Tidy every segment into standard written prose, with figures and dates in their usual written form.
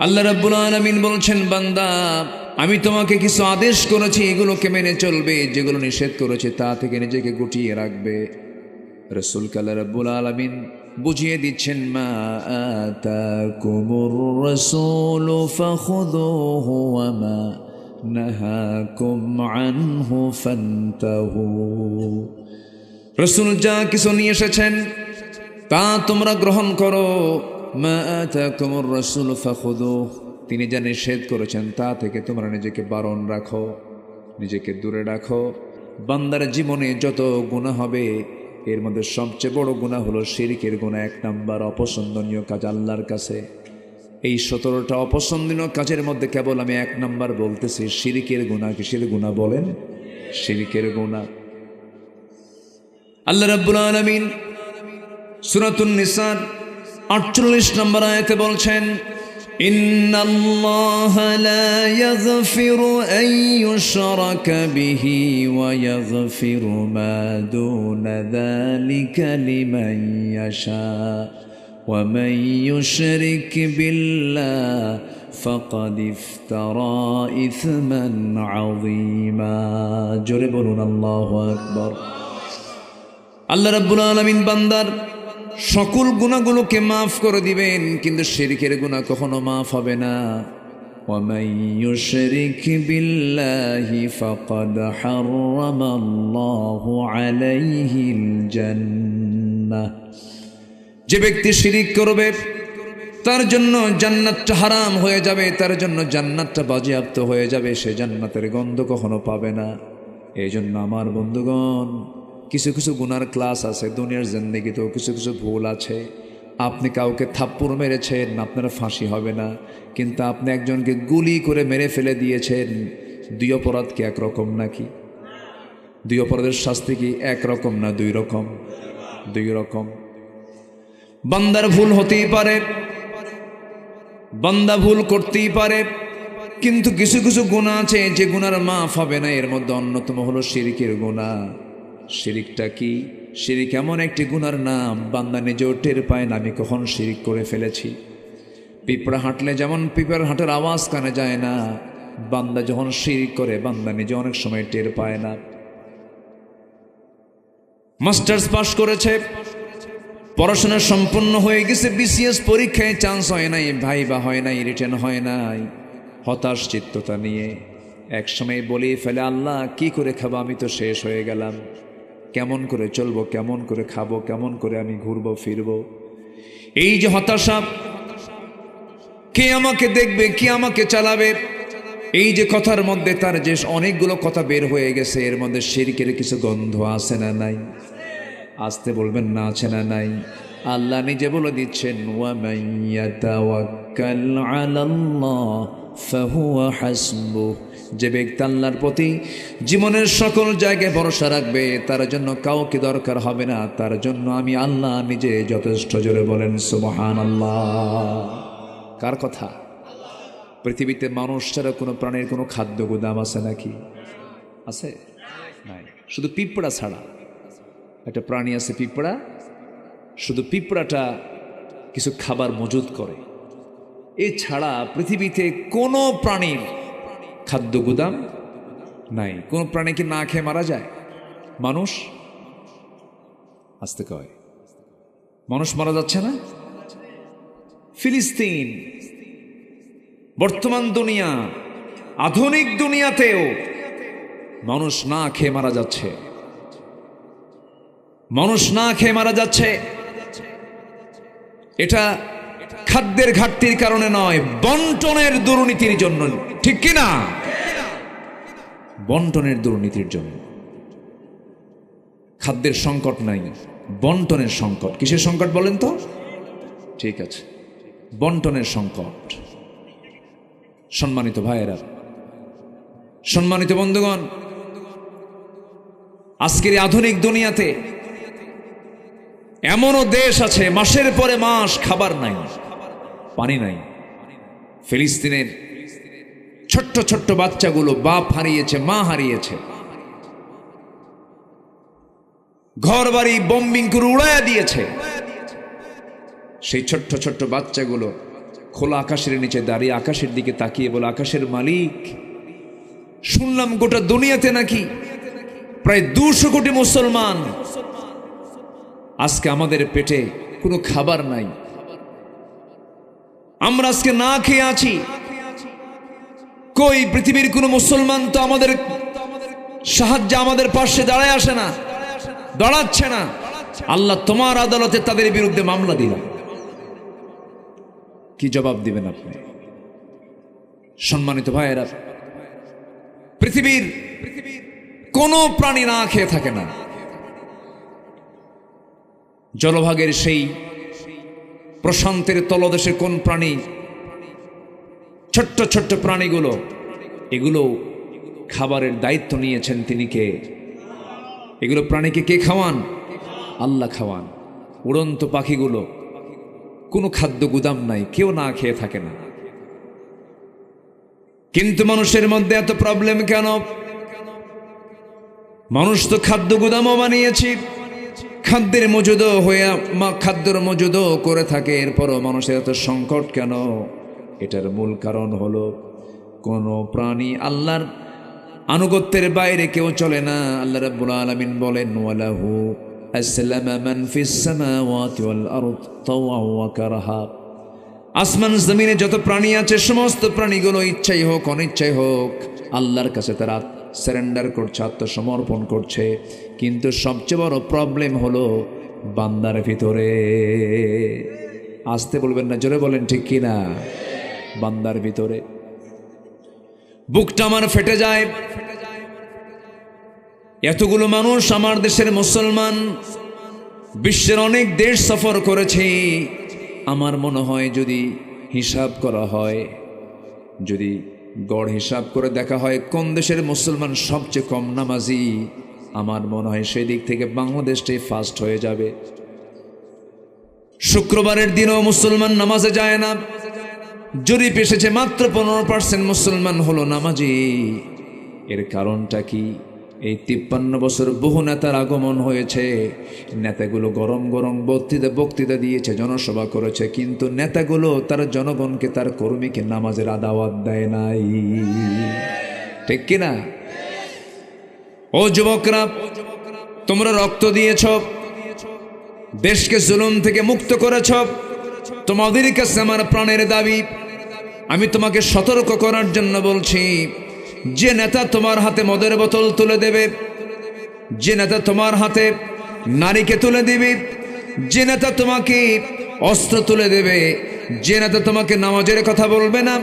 আল্লাহ রাব্বুল আলামিন বলছেন, বান্দা আমি তোমাকে কিছু আদেশ করেছি, এগুলোকে মেনে চলবে, যেগুলো নিষেধ করেছে তা থেকে নিজেকে গুটিয়ে রাখবে। রাসূলকে আল্লাহ রাব্বুল আলামিন বুঝিয়ে দিচ্ছেন, মা আতাকুমুর রাসূলু ফাখুযুহু ওয়া মা নাহাকুম আনহু ফান্তাহু। রাসূল যা কিছু নিয়ে এসেছেন তা তোমরা গ্রহণ করো। মা আতাকুমুর রাসূলু ফাখুযুহু, তিনি যা নিষেধ করেছেন তা থেকে তোমরা নিজেকে বারণ রাখো, নিজেকে দূরে রাখো। বান্দার জীবনে যত গুনাহ হবে এর মধ্যে সবচেয়ে বড় গুনাহ হলো শিরকের গুনাহ, 1 নাম্বার অপছন্দনীয় কাজ আল্লাহর কাছে। এই 17টা অপছন্দনীয় কাজের মধ্যে কেবল আমি 1 নাম্বার বলতেছি, শিরকের গুনাহ। কিসের গুনাহ বলেন? শিরকের গুনাহ। আল্লাহ রাব্বুল আলামিন সূরাতুন নিসার 48 নম্বর আয়াতে বলছেন, ইন্নাল্লাহা লা ইয়াগফিরু আন ইউশরাকা বিহি ওয়া ইয়াগফিরু মা দুনা যালিকা লিমান ইয়াশা ওয়া মান ইউশরিক বিল্লাহি ফাকাদ ইফতারা ইসমান আযীমা। জোরে বলুন আল্লাহু আকবার। আল্লাহ রাব্বুল আলামিন বান্দার সকল গুনাহগুলোকে মাফ করে দিবেন, কিন্তু শিরকের গুনাহ কখনো মাফ হবে না। ওয়া মান ইউশরিক বিল্লাহি ফাকাদ হারামাল্লাহু আলাইহিল জান্নাহ। যে ব্যক্তি শিরক করবে তার জন্য জান্নাতটা হারাম হয়ে যাবে, তার জন্য জান্নাতটা বাজেয়াপ্ত হয়ে যাবে, সে জান্নাতের গন্ধ কখনো পাবে না। এই জন্য আমার বন্ধুগণ, কিছু কিছু গুনার ক্লাস আছে, দুনিয়ার জিন্দেগিতেও কিছু কিছু ভুল আছে। আপনি কাউকে থাপ্পড় মেরেছেন, আপনার ফাঁসি হবে না, কিন্তু আপনি একজনকে গুলি করে মেরে ফেলে দিয়েছেন। 2 অপরাধ কি একরকম নাকি? 2 অপরাধের শাস্তি কি একরকম না 2 রকম? 2 রকম। বান্দার ভুল হতেই পারে, বান্দা ভুল করতেই পারে, কিন্তু কিছু কিছু গুনাহ আছে যে গুনার মাফ হবে না। এর মধ্যে অন্যতম হলো শিরকের গুনাহ। শিরিকটা কি? শিরিক এমন একটি গুনার নাম, বান্দা নিজেও টের পায় না আমি কখন শিরিক করে ফেলেছি। পিঁপড়া হাঁটলে যেমন পিঁপড়ার হাঁটার আওয়াজ কানে যায় না, বান্দা যখন শিরিক করে বান্দা নিজে অনেক সময় টের পায় না। মাস্টার্স পাস করেছে, পড়াশোনা সম্পূর্ণ হয়ে গেছে, বিসিএস পরীক্ষায় চান্স হয় নাই, ভাইবা হয় নাই, রিটেন হয় নাই, হতাশ চিত্ততা নিয়ে এক সময় বলেই ফেলে, আল্লাহ কি করে খাবো, আমি তো শেষ হয়ে গেলাম, কেমন করে চলবো, কেমন করে খাবো, কেমন করে আমি ঘুরবো ফিরবো। এই যে হতাশা, কে আমাকে দেখবে, কে আমাকে চালাবে, এই যে কথার মধ্যে তার যে অনেকগুলো কথা বের হয়ে গেছে, এর মধ্যে শিরকের কিছু গন্ধ আছে না নাই? আসতে বলবেন না, আছে না নাই? আল্লাহ নিজে বলে দিচ্ছেন, ওয়া মান ইয়াতাওয়াক্কাল আলাল্লাহ ফাহুয়া হাসবুহ। যে ব্যক্তি আল্লাহর প্রতি জীবনের সকল জায়গায় ভরসা রাখবে তার জন্য কাউকে দরকার হবে না, তার জন্য আমি আল্লাহ নিজে যথেষ্ট। জোরে বলেন সুবহানাল্লাহ। কার কথা? পৃথিবীতে মানুষ ছাড়া কোনো প্রাণীর কোনো খাদ্য গুদাম আছে নাকি? আছে? নাই। শুধু পিঁপড়া ছাড়া একটা প্রাণী আছে, পিঁপড়া। শুধু পিঁপড়াটা কিছু খাবার মজুদ করে, এছাড়া পৃথিবীতে কোনো প্রাণীর খাদ্য গুদাম নাই। কোন প্রাণী কি না খেয়ে মারা যায়? মানুষ আসতে কয়, মানুষ মারা যাচ্ছে না? ফিলিস্তিন, বর্তমান দুনিয়া, আধুনিক দুনিয়াতেও মানুষ না খেয়ে মারা যাচ্ছে, মানুষ না খেয়ে মারা যাচ্ছে। এটা খাদ্যের ঘাটতির কারণে নয়, বন্টনের দুর্নীতির জন্য। ঠিক কি না? বন্টনের দুর্নীতির জন্য। খাদ্যের সংকট নাই, বন্টনের সংকট। কিসের সংকট বলেন তো? ঠিক আছে, বন্টনের সংকট। সম্মানিত ভাইয়েরা, সম্মানিত বন্ধুগণ, আজকের আধুনিক দুনিয়াতে এমনও দেশ আছে মাসের পরে মাস খাবার নাই, পানি নাই। ফিলিস্তিনের ছোট্ট ছোট্ট বাচ্চাগুলো বাপ হারিয়েছে, মা হারিয়েছে, ঘর বাড়ি বোম্বিং করে উড়াইয়া দিয়েছে। সেই ছোট্ট ছোট্ট বাচ্চাগুলো খোলা আকাশের নিচে দাঁড়িয়ে আকাশের দিকে তাকিয়ে বলে, আকাশের মালিক, শুনলাম গোটা দুনিয়াতে নাকি প্রায় 200 কোটি মুসলমান, আজকে আমাদের পেটে কোনো খাবার নাই, আমরা আজকে না খেয়ে আছি। কই পৃথিবীর কোনো মুসলমান তো আমাদের সাহায্যে আমাদের পাশে দাঁড়ায় আসে না, দাঁড়াচ্ছে না। আল্লাহ তোমার আদালতে তাদের বিরুদ্ধে মামলা দিলাম, কি জবাব দিবেন আপনি? সম্মানিত ভাইয়েরা, পৃথিবীর কোন প্রাণী না খেয়ে থাকে না। জলভাগের সেই প্রশান্তের তলদেশে কোন প্রাণী, ছোট্ট ছোট্ট প্রাণীগুলো, এগুলো খাবারের দায়িত্ব নিয়েছেন তিনি কে? এগুলো প্রাণীকে কে খাওয়ান? আল্লাহ খাওয়ান। উড়ন্ত পাখিগুলো, কোনো খাদ্য গুদাম নাই, কেউ না খেয়ে থাকে না। কিন্তু মানুষের মধ্যে এত প্রবলেম কেন? মানুষ তো খাদ্য গুদামও বানিয়েছি, খাদ্যের মজুদও খাদ্যের মজুদও করে থাকে, এরপরও মানুষের এত সংকট কেন? এটার মূল কারণ হলো কোন প্রাণী আল্লাহর আনুগত্যের বাইরে কেউ চলে না। আল্লাহ রাব্বুল আলামিন বলেন, ওয়ালাহু আসলামা মান ফিস সামাওয়াতি ওয়াল আরদ তাওআন ওয়া কারহা। আসমান জমিনে যত প্রাণী আছে সমস্ত প্রাণীগুলো ইচ্ছাই হোক অনিচ্ছাই হোক আল্লাহর কাছে তারা সারেন্ডার করছে, আত্মসমর্পণ করছে। কিন্তু সবচেয়ে বড় প্রবলেম হলো বান্দার ভিতরে। আসতে বলবেন না, জোরে বলেন ঠিক কিনা? বান্দার ভিতরে বুকটা আমার ফেটে যায়। এতগুলো মানুষ, আমার দেশের মুসলমান, বিশ্বের অনেক দেশ সফর করেছে। আমার মনে হয় যদি হিসাব করা হয়, যদি গড় হিসাব করে দেখা হয় কোন দেশের মুসলমান সবচেয়ে কম নামাজি, আমার মনে হয় সেই দিক থেকে বাংলাদেশটাই ফার্স্ট হয়ে যাবে। শুক্রবারের দিনও মুসলমান নামাজে যায় না। জরিপ এসেছে মাত্র 15% মুসলমান হলো নামাজি। এর কারণটা কি? এই 53 বছর বহু নেতার আগমন হয়েছে। নেতাগুলো গরম গরম বক্তৃতা দিয়েছে, জনসভা করেছে, কিন্তু নেতাগুলো তার জনগণকে, তার কর্মীকে নামাজের দাওয়াত দেয় নাই। ঠিক কিনা? ও যুবকরা, তোমরা রক্ত দিয়েছ, দেশকে জুলুম থেকে মুক্ত করেছ, তোমাদের কাছে আমার প্রাণের দাবি, আমি তোমাকে সতর্ক করার জন্য বলছি, যে নেতা তোমার হাতে মদের বোতল তুলে দেবে, যে নেতা তোমার হাতে নারীকে তুলে দিবে, যে নেতা তোমাকে অস্ত্র তুলে দেবে, যে নেতা তোমাকে নামাজের কথা বলবে না,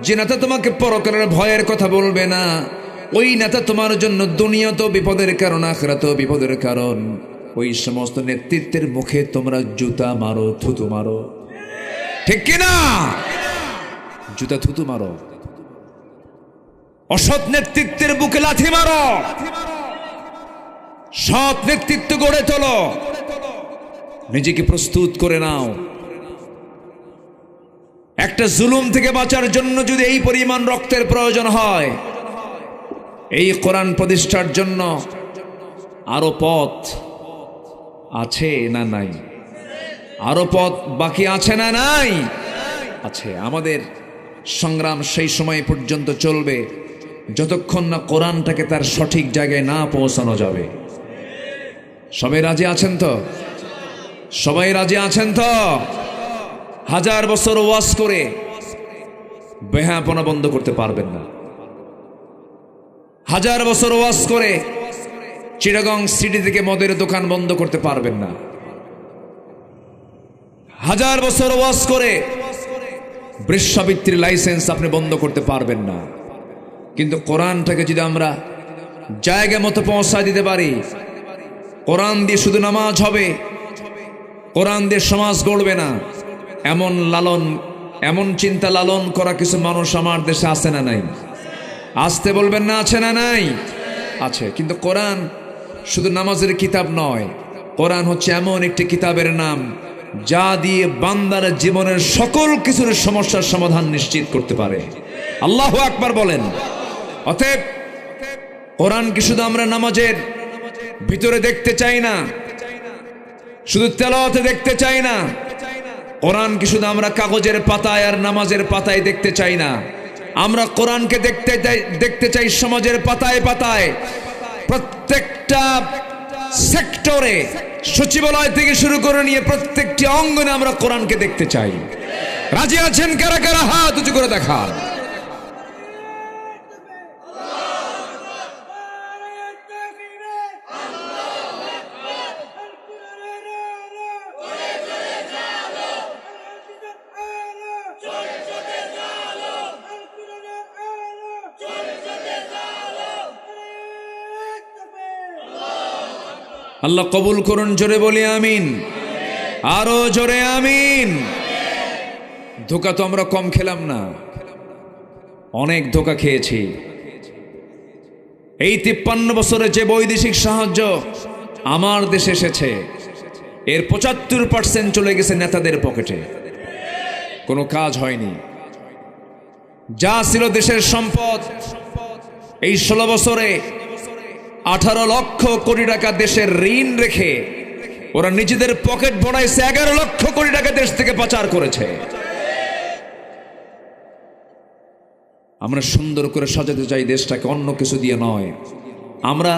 যে নেতা তোমাকে পরকালের ভয়ের কথা বলবে না, ওই নেতা তোমার জন্য দুনিয়াতেও বিপদের কারণ, আখিরাতেও বিপদের কারণ। ওই সমস্ত নেতৃত্বের মুখে তোমরা জুতা মারো, থুতু মারো। ঠিক কিনা? জুতা থুতু মারো। অসৎ নেতৃত্বের বুকে লাথি মারো, সৎ নেতৃত্ব গড়ে তোলো, নিজেকে প্রস্তুত করে নাও। একটা জুলুম থেকে বাঁচার জন্য যদি এই পরিমাণ রক্তের প্রয়োজন হয়, এই কোরআন প্রতিষ্ঠার জন্য আরো পথ আছে না নাই? আরো পথ বাকি আছে না নাই? আছে। আমাদের সংগ্রাম সেই সময় পর্যন্ত চলবে যতক্ষণ না কোরআনটাকে তার সঠিক জায়গায় না পৌঁছানো যাবে। সবাই রাজি আছেন তো? সবাই রাজি আছেন তো? 1000 বছর ওয়াজ করে বেহাপনা বন্ধ করতে পারবেন না। 1000 বছর ওয়াজ করে চিটাগং সিটি থেকে মদের দোকান বন্ধ করতে পারবেন না। 1000 বছর ওয়াজ করে বৃক্ষাবৃত্তির লাইসেন্স আপনি বন্ধ করতে পারবেন না। কিন্তু কোরআনটাকে যদি আমরা জায়গা মতো পৌঁছায় দিতে পারি, কোরআন দিয়ে শুধু নামাজ হবে, কোরআন দিয়ে সমাজ গড়বে না, এমন চিন্তা লালন করা কিছু মানুষ আমার দেশে আছে না নাই? আসতে বলবেন না, আছে না নাই? আছে। কিন্তু কোরআন শুধু নামাজের কিতাব নয়, কোরআন হচ্ছে এমন একটি কিতাবের নাম যা দিয়ে বান্দার জীবনের সকল কিছুর সমস্যার সমাধান নিশ্চিত করতে পারে। আল্লাহু আকবার বলেন। অতএব কোরআনকে শুধু আমরা নামাজের ভিতরে দেখতে চাই না, শুধু তেলাওয়াতে দেখতে চাই না, কোরআনকে শুধু আমরা কাগজের পাতায় আর নামাজের পাতায় দেখতে চাই না, আমরা কোরআনকে দেখতে চাই সমাজের পাতায় পাতায়, প্রত্যেকটা সেক্টরে, সচিবালয় থেকে শুরু করে নিয়ে প্রত্যেকটি অঙ্গনে আমরা কোরআনকে দেখতে চাই। রাজি আছেন কারা কারা? হাত উঁচু করে দেখান। আল্লাহ কবুল করুন, জোরে বলি আমিন, আরো জোরে আমিন। ধোঁকা তো আমরা কম খেলাম না, অনেক ধোঁকা খেয়েছি। এই 53 বছরে যে বৈদেশিক সাহায্য আমার দেশে এসেছে, এর 75% চলে গেছে নেতাদের পকেটে, কোনো কাজ হয়নি। যা ছিল দেশের সম্পদ, এই 16 বছরে 18 লক্ষ কোটি টাকা দেশের ঋণ রেখে ওরা নিজেদের পকেট ভরাইছে, 11 লক্ষ কোটি টাকা দেশ থেকে পাচার করেছে। আমরা সুন্দর করে সাজাতে চাই দেশটাকে, অন্য কিছু দিয়ে নয়। আমরা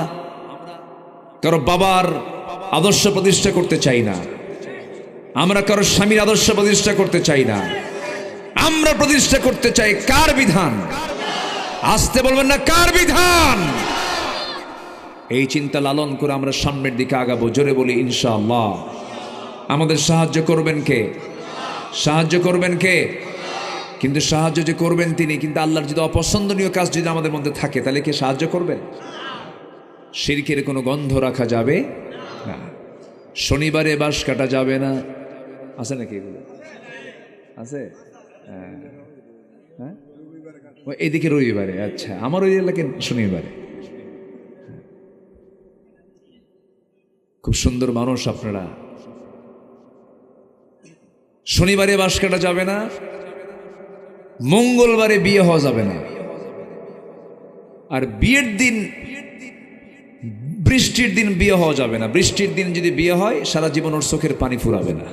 কারো বাবার আদর্শ প্রতিষ্ঠা করতে চাই না, আমরা কারো স্বামীর আদর্শ প্রতিষ্ঠা করতে চাই না, আমরা প্রতিষ্ঠা করতে চাই কার বিধান? আসতে বলবেন না, কার বিধান? এই চিন্তা লালন করে আমরা সামনের দিকে আগাবো, জোরে বলি ইনশাআল্লাহ। আমাদের সাহায্য করবেন কে? সাহায্য করবেন কে? কিন্তু সাহায্য যে করবেন তিনি, কিন্তু আল্লাহর যদি অপছন্দনীয় কাজ যদি আমাদের মধ্যে থাকে, তাহলে কে সাহায্য করবেন? শিরকের কোনো গন্ধ রাখা যাবে না, শনিবারে বাঁশ কাটা যাবে না। আছে নাকি এগুলো? আছে? হ্যাঁ, এইদিকে রবিবারে। আচ্ছা, আমার ওই এলাকায় শনিবারে। খুব সুন্দর মানুষ আপনারা। শনিবারে বাঁশ কাটা যাবে না, মঙ্গলবারে বিয়ে হওয়া যাবে না, আর বিয়ের দিন, বৃষ্টির দিন বিয়ে হওয়া যাবে না। বৃষ্টির দিন যদি বিয়ে হয়, সারা জীবন ওর চোখের পানি ফুরাবে না।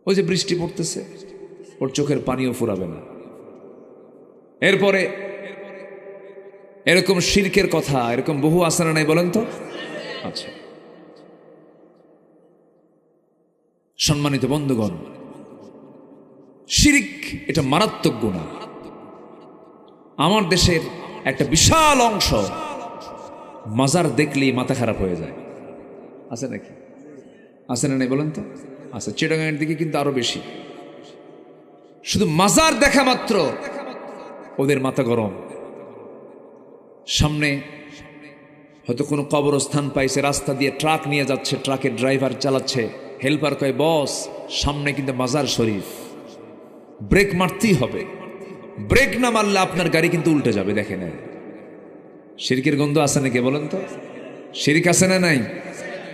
ওই যে বৃষ্টি পড়তেছে, ওর চোখের পানিও ফুরাবে না। এরপরে এরকম শিরকের কথা এরকম বহু আসানা নাই, বলেন তো? আচ্ছা, সম্মানিত বন্ধুগণ, শিরক এটা মারাত্মক গুনাহ। আমার দেশের একটা বিশাল অংশ মাজার দেখলেই মাথা খারাপ হয়ে যায়। আছে নাকি? আছে না নাই বলেন তো? আচ্ছা, চিটাগাংয়ের দিকে কিন্তু আরো বেশি। শুধু মাজার দেখা মাত্র ওদের মাথা গরম। সামনে হয়তো কোনো কবরস্থান পাইছে, রাস্তা দিয়ে ট্রাক নিয়ে যাচ্ছে, ট্রাকের ড্রাইভার চালাচ্ছে, হেল্পার কয় বস সামনে কিন্তু মাজার শরীফ, ব্রেক মারতেই হবে, ব্রেক না মারলে আপনার গাড়ি কিন্তু উল্টে যাবে। দেখে নেন, শিরকের গন্ধ আছে নাকি বলেন তো? শিরক আছে না নাই?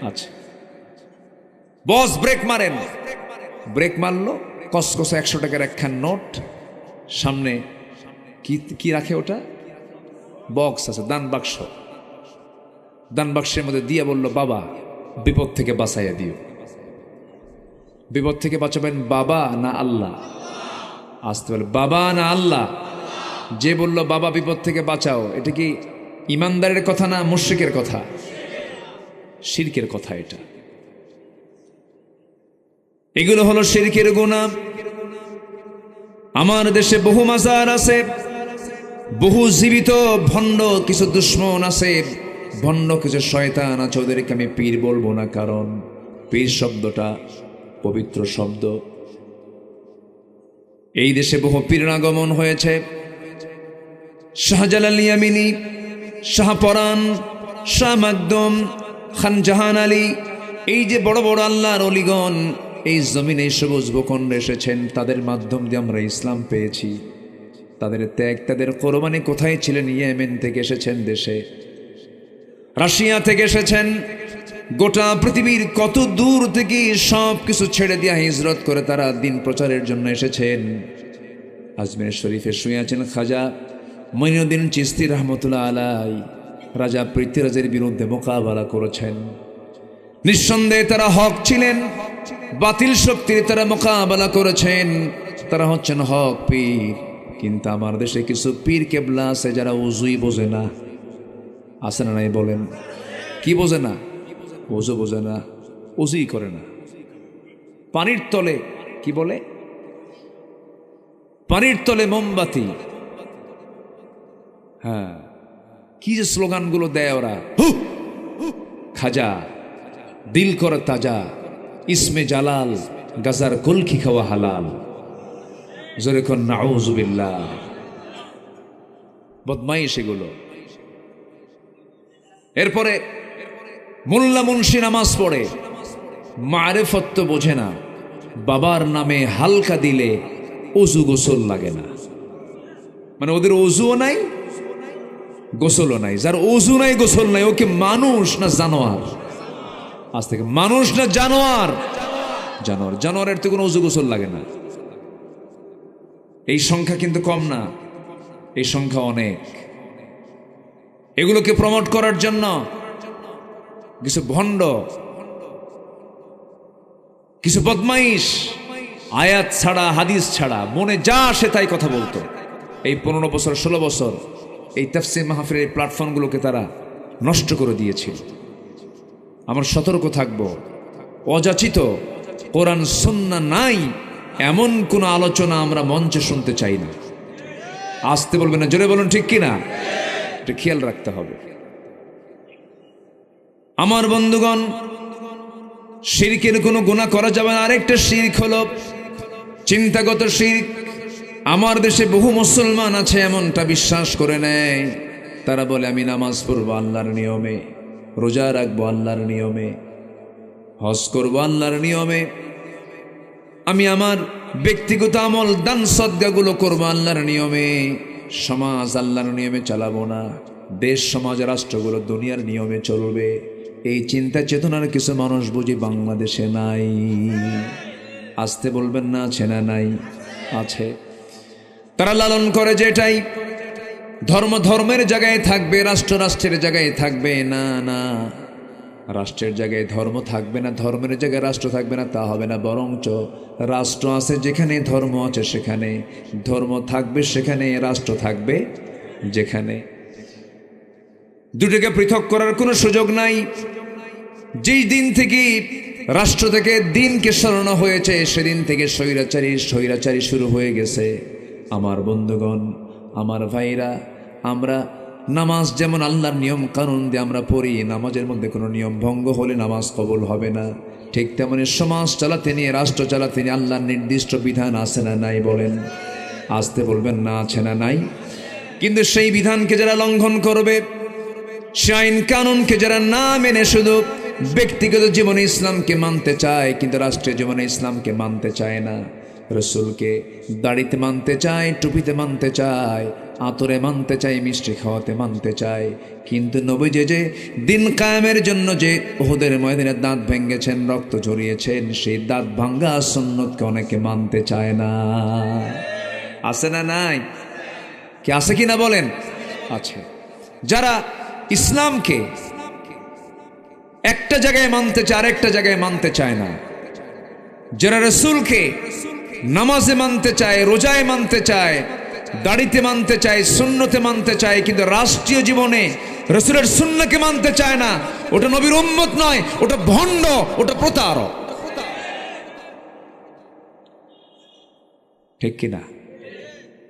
আচ্ছা, বস ব্রেক মারেন, ব্রেক মারলো, কসকসে 100 টাকার একখান নোট, সামনে কি রাখে ওটা? বক্স আছে, দান বাক্স, দান বাক্সের মধ্যে দিয়ে বলল বাবা বিপদ থেকে বাঁচাইয়া দিও। বিপদ থেকে বাঁচাবেন বাবা না আল্লাহ? আসতে বলে বাবা না আল্লাহ? যে বলল বাবা বিপদ থেকে বাঁচাও, এটা কি ইমানদারের কথা না মুশরিকের কথা? শিরকের কথা এটা। এগুলো হলো শিরকের গুনাহ। আমার দেশে বহু মাজার আছে, বহু জীবিত ভণ্ড কিছু দুশ্মন আছে, ভণ্ড কিছু শয়তান আছে, ওদেরকে আমি পীর বলবো না, কারণ পীর শব্দটা পবিত্র শব্দ। এই দেশে বহু পীরের আগমন হয়েছে। শাহজালাল ইয়ামিনী, শাহপরান, শাহ মাকদুম, খান জাহান আলী, এই যে বড় বড় আল্লাহর অলিগণ এই জমিনে সবুজ ভূখণ্ডে এসেছেন, তাদের মাধ্যম দিয়ে আমরা ইসলাম পেয়েছি। তাদের ত্যাগ, তাদের কোরবানি কোথায় ছিলেন? ইয়েমেন থেকে এসেছেন দেশে, রাশিয়া থেকে এসেছেন, গোটা পৃথিবীর কত দূর থেকে সব কিছু ছেড়ে দিয়ে হিজরত করে তারা দিন প্রচারের জন্য এসেছেন। আজমির শরীফে শুয়ে আছেন খাজা মঈনুদ্দিন চিশতি রহমতুল্লাহ আলাই, রাজা পৃথ্বীরাজের বিরুদ্ধে মোকাবেলা করেছেন। নিঃসন্দেহে তারা হক ছিলেন, বাতিল শক্তির তারা মোকাবেলা করেছেন, তারা হচ্ছেন হক পীর। কিন্তু আমার দেশে কিছু পীর কেবলা আছে যারা উজুই বোঝে না। আছে না নাই বলেন? কি বোঝে না? ওযু বোঝে না, উজুই করে না। পানির তলে কি বলে? পানির তলে মোমবাতি। হ্যাঁ, কি যে স্লোগানগুলো দেয় ওরা, খাজা দিল কর তাজা, ইসমে জালাল, গাজার কলকি খাওয়া হালাল। জোরে কোন নাউযুবিল্লাহ। বদমাইশ এগুলো। এরপরে মোল্লা মুন্সি নামাজ পড়ে, মারেফত তো বোঝে না, বাবার নামে হালকা দিলে ওযু গোসল লাগে না। মানে ওদের ওযুও নাই, গোসলও নাই। যার ওযু নাই, গোসল নাই, ওকে মানুষ না জানোয়ার? আজ থেকে মানুষ না জানোয়ার? জানোয়ার। জানোয়ারের তো কোনো ওযু গোসল লাগে না। এই সংখ্যা কিন্তু কম না, এই সংখ্যা অনেক। এগুলোকে প্রমোট করার জন্য কিছু ভণ্ড, কিছু বদমাইশ আয়াত ছাড়া হাদিস ছাড়া মনে যা আসে তাই কথা বলতো। এই 15 বছর 16 বছর এই তাফসীর মাহফিলের এই প্ল্যাটফর্মগুলোকে তারা নষ্ট করে দিয়েছিল। আমরা সতর্ক থাকব, অযাচিত কোরআন সুন্নাহ নাই এমন কোন আলোচনা আমরা মঞ্চে শুনতে চাই না। আসতে বলবেন না, জোরে বলুন ঠিক কিনা? এটা খেয়াল রাখতে হবে। আমার বন্ধুগণ, শিরকের কোনো গুনাহ করা যাবে না। আরেকটা শিরক হলো চিন্তাগত শিরক। আমার দেশে বহু মুসলমান আছে এমনটা বিশ্বাস করে নেয়। তারা বলে আমি নামাজ পড়বো আল্লাহর নিয়মে, রোজা রাখবো আল্লাহর নিয়মে, হজ করবো আল্লাহর নিয়মে, আমি আমার ব্যক্তিগত আমল দান সদকাগুলো করবো আল্লাহর নিয়মে, সমাজ আল্লাহর নিয়মে চালাবো না, দেশ সমাজ রাষ্ট্রগুলো দুনিয়ার নিয়মে চলবে। এই চিন্তা চেতনার কিছু মানুষ বুঝি বাংলাদেশে নাই। আসতে বলবেন না, আছে না নাই? আছে। তারা লালন করে যেটাই ধর্ম ধর্মের জায়গায় থাকবে, রাষ্ট্র রাষ্ট্রের জায়গায় থাকবে। না না, রাষ্ট্রের জায়গায় ধর্ম থাকবে না, ধর্মের জায়গায় রাষ্ট্র থাকবে না, তা হবে না। বরঞ্চ রাষ্ট্র আছে যেখানে, ধর্ম আছে সেখানে, ধর্ম থাকবে সেখানে, রাষ্ট্র থাকবে যেখানে। দুটোকে পৃথক করার কোনো সুযোগ নাই। যেই দিন থেকে রাষ্ট্র থেকে দিনকে সরানো হয়েছে, সেদিন থেকে স্বৈরাচারী শুরু হয়ে গেছে। আমার বন্ধুগণ, আমার ভাইরা, আমরা নামাজ যেমন আল্লাহর নিয়ম কানুন দিয়ে আমরা পড়ি, নামাজের মধ্যে কোনো নিয়ম ভঙ্গ হলে নামাজ কবুল হবে না। ঠিক তেমনি সমাজ চালাতে নিয়ে, রাষ্ট্র চালাতে নিয়ে আল্লাহর নির্দিষ্ট বিধান আছে না নাই বলেন? আসতে বলবেন না, আছে না নাই? কিন্তু সেই বিধানকে যারা লঙ্ঘন করবে, সে আইন কানুনকে যারা না মেনে শুধু ব্যক্তিগত জীবনে ইসলামকে মানতে চায় কিন্তু রাষ্ট্রীয় জীবনে ইসলামকে মানতে চায় না, রসুলকে দাড়িতে মানতে চায়, টুপিতে মানতে চায়, আতরে মানতে চায়, মিষ্টি খাওয়াতে মানতে চায়, কিন্তু নবীজি যে দিন কায়েমের জন্য যে উহুদের ময়দানে দাঁত ভেঙেছেন, রক্ত ঝরিয়েছেন, সেই দাঁত ভাঙ্গা সুন্নতকে অনেকে মানতে চায় না। আছে না নাই? কি আছে কি না বলেন? আছে। যারা ইসলামকে একটা জায়গায় মানতে চায়, আরেকটা জায়গায় মানতে চায় না, যারা রসুলকে নামাজে মানতে চায়, রোজায় মানতে চায়, দাড়িতে মানতে চায়, সুন্নতে মানতে চায়, কিন্তু রাষ্ট্রীয় জীবনে রসুলের সুন্নকে মানতে চায় না, ওটা নবীর উম্মত নয়, ওটা ভণ্ড, ওটা প্রতারক। ঠিক কিনা?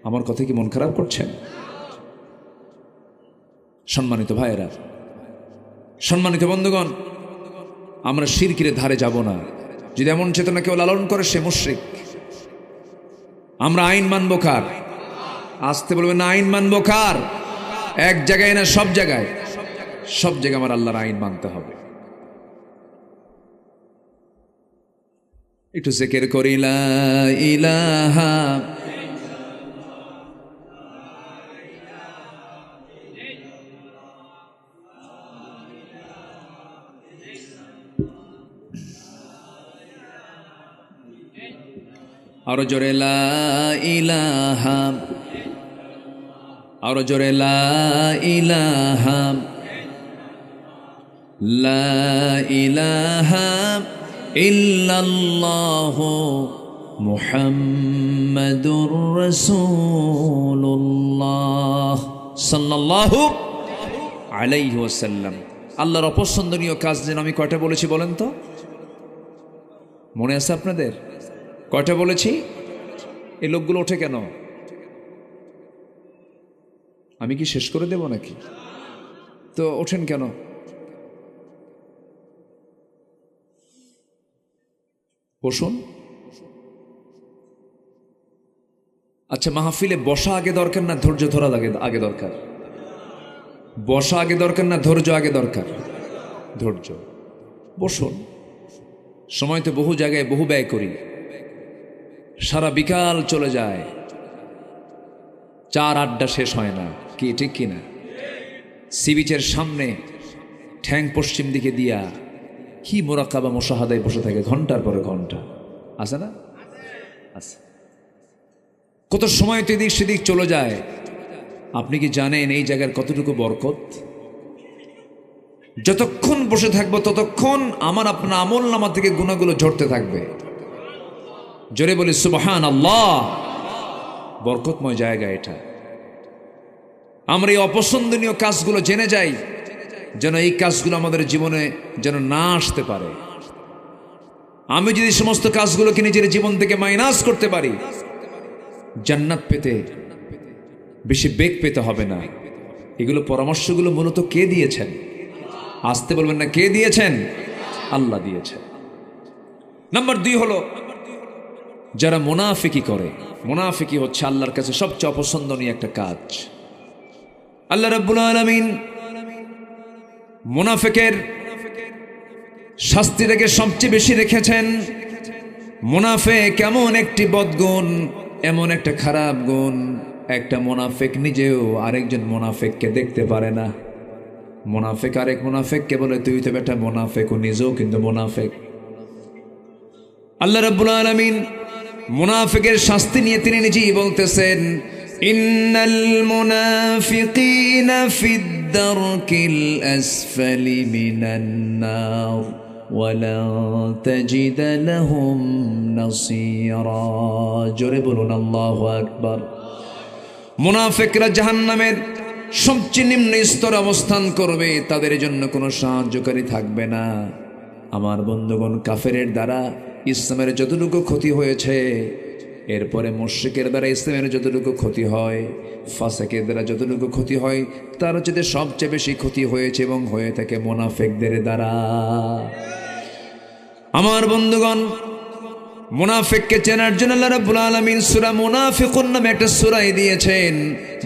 আমার কথা কি মন খারাপ করছেন? সম্মানিত ভাইয়েরা, সম্মানিত বন্ধুগণ, আমরা শিরকের ধারে যাব না। যদি এমন চেতনা কেউ লালন করে, সে মুশরিক। আমরা আইন মানব কার? আসতে বলবেন না, আইন মানব কার? এক জায়গায় না, সব জায়গায়। সব জায়গায় আমার আল্লাহর আইন মানতে হবে। একটু জিকির করি, লা ইলাহা আরো জোরে, লা ইলাহা, আরো জোরে, লা ইলাহা, লা ইলাহা ইল্লাল্লাহু মুহাম্মাদুর রাসূলুল্লাহ সাল্লাল্লাহু আলাইহি ওয়াসাল্লাম। আল্লাহর অপছন্দনীয় কাজ যেন আমি কয়টা বলেছি বলেন তো? মনে আছে আপনাদের? কয়টা বলেছি? এই লোকগুলো ওঠে কেন? আমি কি শেষ করে দেব নাকি? তো ওঠেন কেন? বসুন। আচ্ছা, মাহফিলে বসা আগে দরকার না ধৈর্য ধরা আগে দরকার? বসা আগে দরকার না ধৈর্য আগে দরকার? ধৈর্য। বসুন। সময় তো বহু জায়গায় বহু ব্যয় করি, সারা বিকাল চলে যায়, চার আড্ডা শেষ হয় না, কি ঠিক কিনা? সি বিচের সামনে ঠ্যাং পশ্চিম দিকে দিয়া কি মোরাকাবা মুশাহাদায় বসে থাকে ঘন্টার পরে ঘন্টা, আছে না? আছে। কত সময় তো এদিক সেদিক চলে যায়। আপনি কি জানেন এই জায়গার কতটুকু বরকত? যতক্ষণ বসে থাকবো ততক্ষণ আমার আপনার আমল নামা থেকে গুনাহগুলো ঝরতে থাকবে। জোরে বলি সুবহানাল্লাহ। বরকতময় জায়গা এটা। আমরা এই অপছন্দনীয় কাজগুলো জেনে যাই, যেন এই কাজগুলো আমাদের জীবনে যেন না আসতে পারে। আমি যদি সমস্ত কাজগুলোকে নিজের জীবন থেকে মাইনাস করতে পারি, জান্নাত পেতে বেশি বেগ পেতে হবে না। এগুলো পরামর্শগুলো মূলত কে দিয়েছেন? আসতে বলবেন না, কে দিয়েছেন? আল্লাহ দিয়েছেন। নাম্বার 2 হলো যারা মুনাফিকি করে। মুনাফিকি হচ্ছে আল্লাহর কাছে সবচেয়ে অপছন্দনীয় একটা কাজ। আল্লাহ রাব্বুল আলামিন মুনাফিকের শাস্তিটাকে সবচেয়ে বেশি রেখেছেন। মুনাফিক এমন একটি বদগুণ, এমন একটা খারাপ গুণ, একটা মুনাফিক নিজেও আরেকজন মুনাফিককে দেখতে পারে না। মুনাফিক আরেক মুনাফিককে বলে তুই তো বেটা মুনাফিক, ও নিজেও কিন্তু মুনাফিক। আল্লাহ রাব্বুল আলামিন মুনাফিকের শাস্তি নিয়ে তিনি নিজেই বলতেছেন, ইন্নাল মুনাফিকিনা ফিদ দারকিল আসফালি মিনান নার ওয়ালা তাজিদ লাহুম নাসীরা। জোরে বলুন আল্লাহু আকবার। মুনাফিকরা জাহান্নামের সবচেয়ে নিম্ন স্তরে অবস্থান করবে, তাদের জন্য কোনো সাহায্যকারী থাকবে না। আমার বন্ধুগণ, কাফেরের দ্বারা ইসলামের যতটুকু ক্ষতি হয়েছে, এরপরে মুশরিকের দ্বারা ইসলামের যতটুকু ক্ষতি হয়, ফাসিকের দ্বারা যতটুকু ক্ষতি হয়, তার চেয়ে সবচেয়ে বেশি ক্ষতি হয়েছে এবং হয়ে থাকে মুনাফিকদের দ্বারা। আমার বন্ধুগণ, মুনাফিককে চেনার জন্য আল্লাহ রাব্বুল আলামিন সূরা মুনাফিকুন নামে একটা সূরা দিয়েছেন।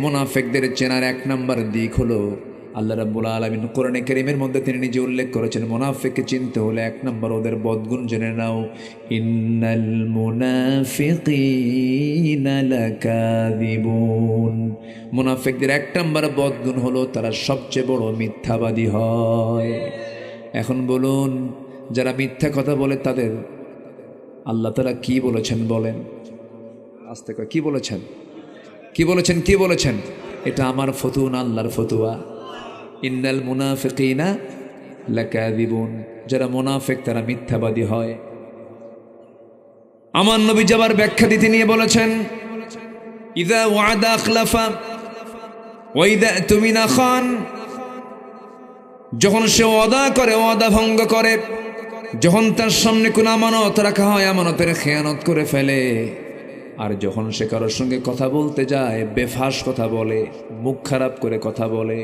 মুনাফিকদের চেনার 1 নম্বর দিক হলো আল্লাহ রাব্বুল আলামিন কোরআনে কারীমের মধ্যে তিনি নিজে উল্লেখ করেছেন, মুনাফিককে চিনতে হলে 1 নম্বর ওদের বদগুণ জেনে নাও। ইন্নাল মুনাফিকিনা লাকাযিবুন। মুনাফিকদের 1 নম্বর বদগুণ হলো তারা সবচেয়ে বড় মিথ্যাবাদী হয়। এখন বলুন, যারা মিথ্যা কথা বলে তাদের আল্লাহ তাআলা কি বলেছেন বলেন? আস্তে করে কি বলেছেন? কি বলেছেন? কি বলেছেন? এটা আমার ফতুয়া না, আল্লাহর ফতুয়া। ইন্নাল মুনাফিকিনা লাকাযিবুন। যারা মুনাফিক তারা মিথ্যাবাদী হয়। আমার নবী যাবার ব্যাখ্যা দিতে নিয়ে বলেছেন, ইযা ওয়াদা আখলাফা ওয়া ইযা তুমিনা খান। যখন সে ওয়াদা করে ওয়াদা ভঙ্গ করে, যখন তার সামনে কোনো আমানত রাখা হয় আমানতের খেয়ানত করে ফেলে, আর যখন সে কারোর সঙ্গে কথা বলতে যায় বেফাস কথা বলে, মুখ খারাপ করে কথা বলে,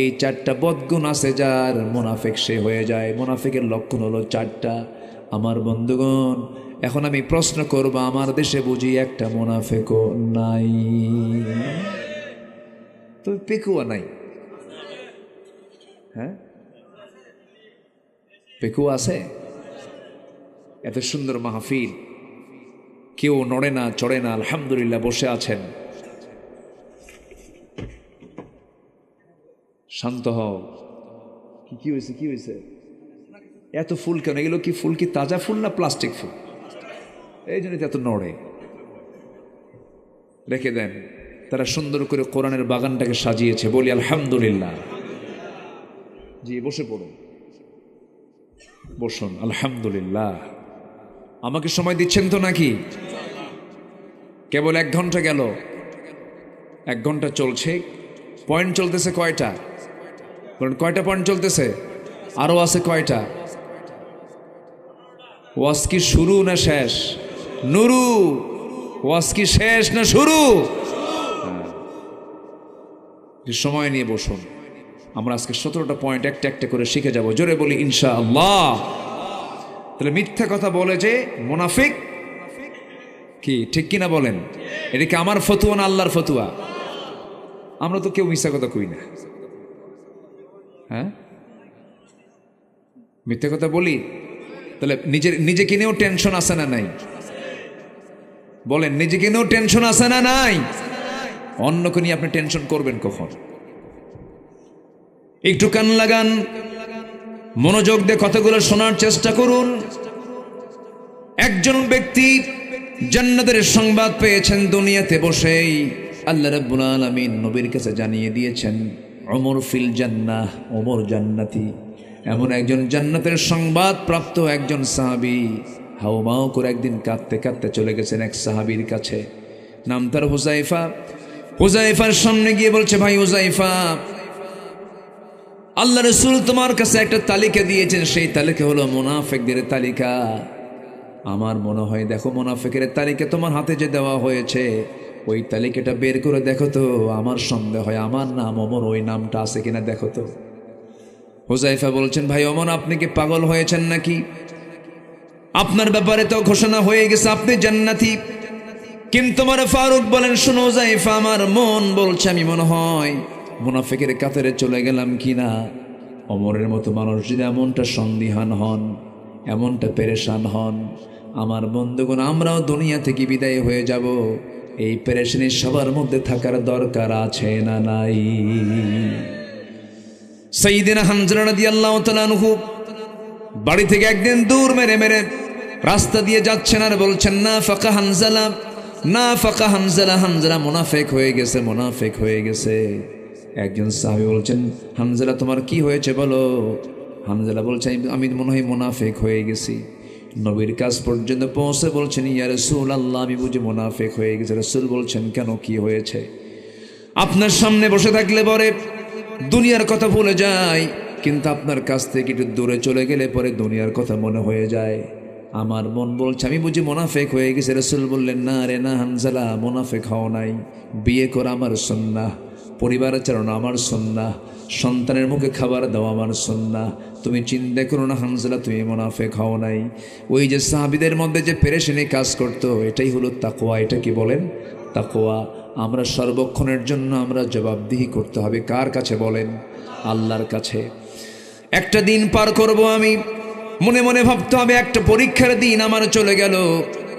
এই 4টা বদগুণ আছে যার, মুনাফিক সে হয়ে যায়। মুনাফিকের লক্ষণ হলো 4টা। আমার বন্ধুগণ, এখন আমি প্রশ্ন করব, আমার দেশে বুঝি একটা মুনাফিকও নাই? তো পেকুয়া নাই? হ্যাঁ, পেকুয়া আছে? এত সুন্দর মাহফিল, কেউ নড়ে না চড়ে না, আলহামদুলিল্লাহ বসে আছেন। শান্ত হও। কি হয়েছে? কি হয়েছে? এত ফুল কেন? এগুলো কি ফুল? কি তাজা ফুল না প্লাস্টিক ফুল? এই জন্য এত নড়ে। রেখে দেন। তারা সুন্দর করে কোরআনের বাগানটাকে সাজিয়েছে, বলি আলহামদুলিল্লাহ। জি, বসে পড়ুন, বসুন। আলহামদুলিল্লাহ। আমাকে সময় দিচ্ছেন তো নাকি? কেবল 1 ঘন্টা গেল, 1 ঘন্টা চলছে। পয়েন্ট চলতেছে কয়টা? বলেন কয়টা পয়েন্ট চলতেছে? আরো আছে কয়টা? ওয়াজ কি শুরু না শেষ? নুরু, ওয়াজ কি শেষ না শুরু? সময় নিয়ে বসুন। আমরা আজকে 17টা পয়েন্ট একটা একটা করে শিখে যাব। জোরে বলি ইনশাআল্লাহ। তাহলে মিথ্যা কথা বলে যে মুনাফিক, কি ঠিক কিনা বলেন? এটা কি আমার ফতুয়া না আল্লাহর ফতুয়া? আমরা তো কেউ মিথ্যা কথা কই না। হ্যাঁ, মিথ্যা কথা বলি। তাহলে নিজেকে নিয়েও টেনশন আছে না নাই? বলেন, নিজেকে নিয়েও টেনশন আছে না নাই? অন্যকে নিয়ে আপনি টেনশন করবেন কখন? একটু কান লাগান, মনোযোগ দিয়ে কথাগুলো শোনার চেষ্টা করুন। একজন ব্যক্তি জান্নাতের সংবাদ পেয়েছেন দুনিয়াতে বসেই। আল্লাহ রাব্বুল আলামিন নবীর কাছে জানিয়ে দিয়েছেন, ওমর ফিল জান্নাহ, ওমর জান্নাতি। এমন একজন জান্নাতের সংবাদ প্রাপ্ত একজন সাহাবী হাউমাউ করে একদিন কাঁদতে কাঁদতে চলে গেছেন এক সাহাবীর কাছে, নাম তার হুযায়ফা। হুযায়ফার সামনে গিয়ে বলছে, ভাই হুযায়ফা, আল্লাহ রাসূল তোমার কাছে একটা তালিকা দিয়েছেন, সেই তালিকা হলো মুনাফিকদের তালিকা। আমার মনে হয় দেখো, মুনাফিকের তালিকা তোমার হাতে যে দেওয়া হয়েছে, ওই তালিকাটা বের করে দেখো তো। আমার সন্দেহ হয় আমার নাম ওমর, ওই নামটা আছে কিনা দেখো তো। হুযায়ফা বলছেন, ভাই ওমর, আপনি কি পাগল হয়েছেন নাকি? আপনার ব্যাপারে তো ঘোষণা হয়ে গেছে আপনি জান্নাতি। কিন্তু আমার ফারুক বলেন, শোনো হুযায়ফা, আমার মন বলছে আমি মনে হয় মুনাফিকের কাতারে চলে গেলাম কিনা। ওমরের মতো মানুষ যদি এমনটা সন্দিহান হন, এমনটা পেরেশান হন, আমার বন্ধুগণ আমরাও দুনিয়া থেকে বিদায় হয়ে যাব। এই পেরেশানি সবার মধ্যে থাকার দরকার আছে না নাই? সাইয়্যিদিনা হামজা রাদিয়াল্লাহু তাআলা আনহু বাড়ি থেকে একদিন দূর মেরে মেরে রাস্তা দিয়ে যাচ্ছেন আর বলছেন, না ফাকা হানজালা, না ফাকা হানজালা, হানজালা মুনাফিক হয়ে গেছে, মুনাফিক হয়ে গেছে। একজন সাহাবী বলছেন, হানজালা তোমার কি হয়েছে বলো? হানজালা বলছে, আমি মনে হয় মুনাফিক হয়ে গেছি। নবীর কাছ পর্যন্ত পৌঁছে বলছেন, ইয়া রাসূলুল্লাহ, আমি বুঝি মুনাফিক হয়ে গেছি। রাসূল বলছেন, কেন, কি হয়েছে? আপনার সামনে বসে থাকলে পরে দুনিয়ার কথা ভুলে যায়, কিন্তু আপনার কাছ থেকে একটু দূরে চলে গেলে পরে দুনিয়ার কথা মনে হয়ে যায়। আমার মন বলছে আমি বুঝি মুনাফিক হয়ে গেছি। রাসূল বললেন, না রে না হানজালা, মুনাফিক হও নাই। বিয়ে করা আমার সুন্নাহ, পরিবার চালানো আমার সুন্নাহ, সন্তানের মুখে খাবার দেওয়া আমার সুন্নাহ। তুমি চিন্তা করো না হানজালা, তুমি মুনাফিক হও নাই। ওই যে সাহাবীদের মধ্যে যে পেরেশানি কাজ করতো, এটাই হলো তাকওয়া। এটা কি বলেন? তাকওয়া। আমরা সর্বক্ষণের জন্য আমরা জবাবদিহি করতে হবে কার কাছে বলেন? আল্লাহর কাছে। একটা দিন পার করব আমি, মনে মনে ভাবতে হবে একটা পরীক্ষার দিন আমার চলে গেল।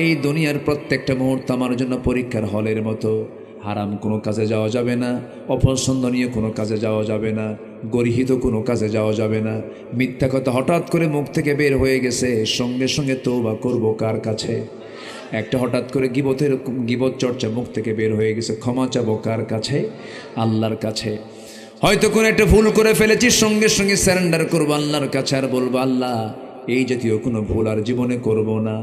এই দুনিয়ার প্রত্যেকটা মুহূর্ত আমার জন্য পরীক্ষার হলের মতো। হারাম কোনো কাজে যাওয়া যাবে না, অপছন্দনীয় কোনো কাজে যাওয়া যাবে না, গর্হিত কোনো কাজে যাওয়া যাবে না। মিথ্যা কথা হঠাৎ করে মুখ থেকে বের হয়ে গেছে, সঙ্গে সঙ্গে তওবা করব কার কাছে? একটা হঠাৎ করে গীবত চর্চা মুখ থেকে বের হয়ে গেছে, ক্ষমা চাবো কার কাছে? আল্লাহর কাছে। হয়তো কোনো একটা ভুল করে ফেলেছি, সঙ্গে সঙ্গে স্যারেন্ডার করবো আল্লাহর কাছে আর বলবো, আল্লাহ এই জাতীয় কোনো ভুল আর জীবনে করব না।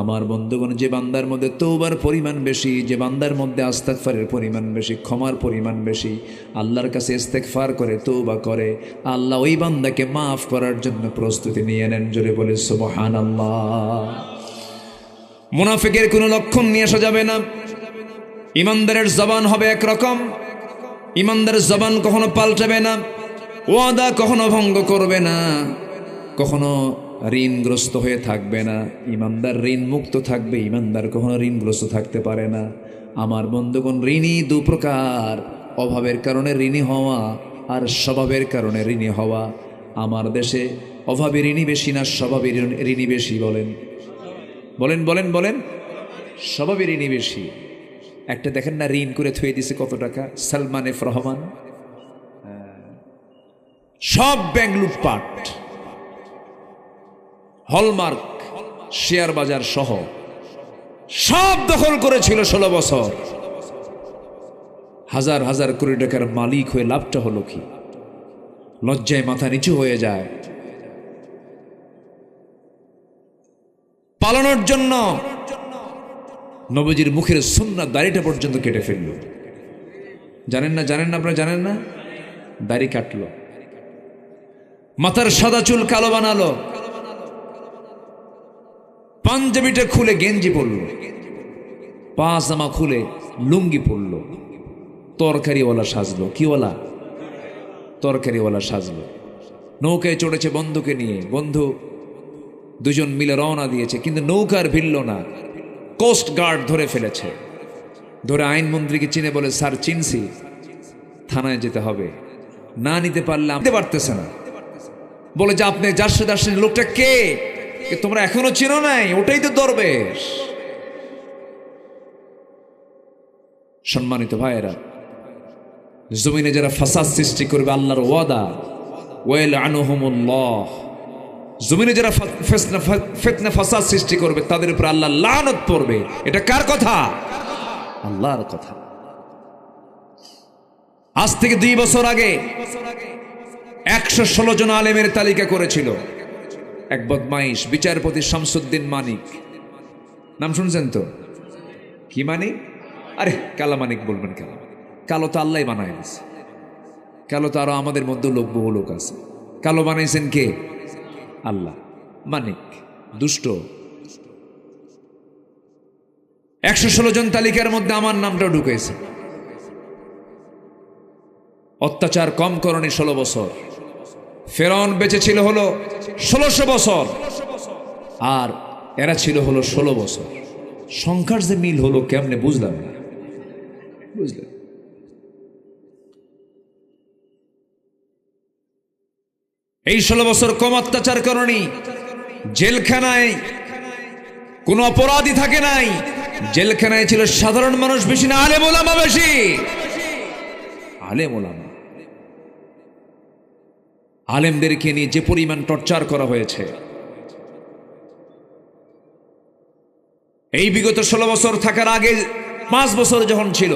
আমার বন্ধুগণ, যে বান্দার মধ্যে তওবার পরিমাণ বেশি, যে বান্দার মধ্যে ইস্তেগফারের পরিমাণ বেশি, ক্ষমার পরিমাণ বেশি, আল্লাহর কাছে ইস্তেগফার করে, তওবা করে, আল্লাহ ওই বান্দাকে মাফ করার জন্য প্রস্তুতি নিয়ে নেন। জোরে বলে সুবহানাল্লাহ। মুনাফিকের কোনো লক্ষণ নিয়ে আসা যাবে না। ইমানদারের জবান হবে একরকম, ইমানদারের জবান কখনো পাল্টাবে না, ওয়াদা কখনো ভঙ্গ করবে না, কখনো ঋণগ্রস্ত হয়ে থাকবে না। ইমানদার ঋণ মুক্ত থাকবে, ইমানদার কখনো ঋণগ্রস্ত থাকতে পারে না। আমার বন্ধুগণ, ঋণী দু প্রকার, অভাবের কারণে ঋণী হওয়া আর স্বভাবের কারণে ঋণী হওয়া। আমার দেশে অভাবে ঋণী বেশি না স্বভাবে ঋণী বেশি? বলেন বলেন বলেন বলেন। স্বভাবে ঋণী বেশি। একটা দেখেন না, ঋণ করে থুয়ে দিছে কত টাকা, সালমান এফ রহমান। সব ব্যাংক লুটপাট, হলমার্ক, শেয়ার বাজার সহ সব দখল করেছিল 16 বছর। হাজার হাজার কোটি টাকার মালিক হয়ে লাভটা হলো কি? লজ্জায় মাথা নিচু হয়ে যায়। পালানোর জন্য নবীজির মুখের সুন্নাত দাড়িটা পর্যন্ত কেটে ফেলল। জানেন না আপনারা জানেন না? দাড়ি কাটলো, মাথার সাদা চুল কালো বানালো, পাঞ্জাবিটা খুলে গেঞ্জি পরলো, পাজামা খুলে লুঙ্গি পরলো, তরকারিওয়ালা সাজলো। কিওয়ালা? তরকারিওয়ালা সাজলো। নৌকায় চড়েছে বন্ধুকে নিয়ে, বন্ধু দুজন মিলে রওনা দিয়েছে, কিন্তু নৌকার ভিড়ল না। কোস্ট গার্ড ধরে ফেলেছে, ধরে আইনমন্ত্রীকে চিনে বলে, স্যার চিনছি, থানায় যেতে হবে, না নিতে পারলে নিতে পারতেছে না। বলে যে আপনি যার সাথে আসছেন লোকটা কে? তোমরা এখনো চিনো নাই? ওটাই তো দরবেশ। সম্মানিত ভাইয়েরা, জমিনে যারা ফাসাদ সৃষ্টি করবে, আল্লাহর ওয়াদা, ওয়াইলআনুহুমুল্লাহ, জমিনে যারা ফিতনা ফাসাদ সৃষ্টি করবে তাদের উপর আল্লাহ লানত পড়বে। এটা কার কথা? আল্লাহর কথা। আজ থেকে 2 বছর আগে 116 জন আলেমের তালিকা করেছিল এক বদমাইশ বিচারপতি শামসুদ্দিন মানিক। নাম শুনছেন তো? কি মানিক? আরে কালা মানিক বলবেন কেন? কালো তো আল্লাহ বানায় দিয়েছে। কালো তো আরো আমাদের মধ্যে বহু লোক আছে। কালো বানাইছেন কে? আল্লাহ। মানিক দুষ্ট। 116 জন তালিকার মধ্যে আমার নামটাও ঢুকেছে। অত্যাচার কম করণে 16 বছর। ফেরাউন বেঁচে ছিল হলো 1600 বছর, আর এরা ছিল হলো 16 বছর। সংখ্যার যে মিল হলো কেমনে বুঝলাম না। বুঝলেন? এই 16 বছর কম অত্যাচার করনি। জেলখানায় কোন অপরাধী থাকে নাই। জেলখানায় ছিল সাধারণ মানুষ বেশি না আলেম ওলামা বেশি। আলেম ওলামা, আলেমদেরকে নিয়ে যে পরিমাণ টর্চার করা হয়েছে, এই বিগত 16 বছর থাকার আগে 5 বছর যখন ছিল,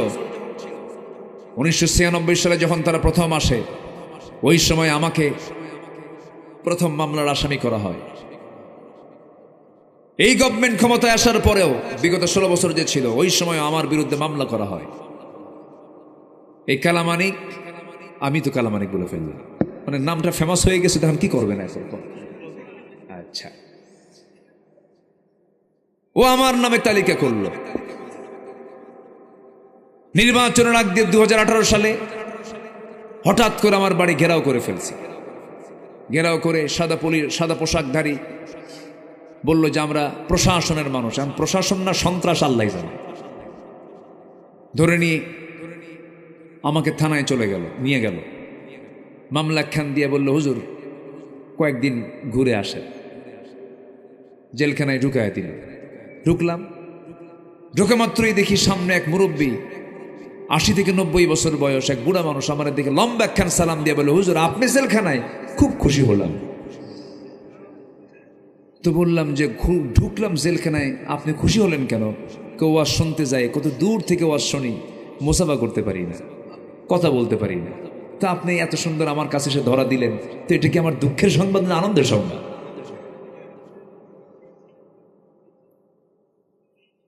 1996 সালে যখন তারা প্রথম আসে, ওই সময় আমাকে প্রথম মামলার আসামি করা হয়। এই গভর্নমেন্ট ক্ষমতায় আসার পরেও বিগত 16 বছর যে ছিল, ওই সময় আমার বিরুদ্ধে মামলা করা হয়। এই কালামানিক, আমি তো কালামানিক বলে ফেললাম, মানে নামটা ফেমাস হয়ে গেছে, তখন কি করবেন এখন? আচ্ছা, ও আমার নামে তালিকা করলো। নির্বাচনের আগ দিয়ে 2018 সালে হঠাৎ করে আমার বাড়ি ঘেরাও করে ফেলছে। ঘেরাও করে সাদা পোশাকধারী বলল যে আমরা প্রশাসনের মানুষ। আমি প্রশাসন না, সন্ত্রাস আল্লাহ জানে। ধরে নিয়ে আমাকে থানায় নিয়ে গেল। মামলা খান দিয়ে বলল, হুজুর কয়েকদিন ঘুরে আসে। জেলখানায় ঢুকায় দিল। ঢুকলাম, ঢুকে মাত্রই দেখি সামনে এক মুরব্বী, 80 থেকে 90 বছর বয়স, এক বুড়া মানুষ আমার দিকে লম্বা একখান সালাম দিয়ে বলল, হুজুর আপনি জেলখানায়? খুব খুশি হলাম। তো বললাম যে ঢুকলাম জেলখানায়, আপনি খুশি হলেন কেন? কেউ ওয়াজ শুনতে যায়, কত দূর থেকে ওয়াজ শুনি, মোসাফা করতে পারি না, কথা বলতে পারি না, তা আপনি এত সুন্দর আমার কাছে এসে ধরা দিলেন, তো এটা কি আমার দুঃখের সংবাদ না আনন্দের সংবাদ?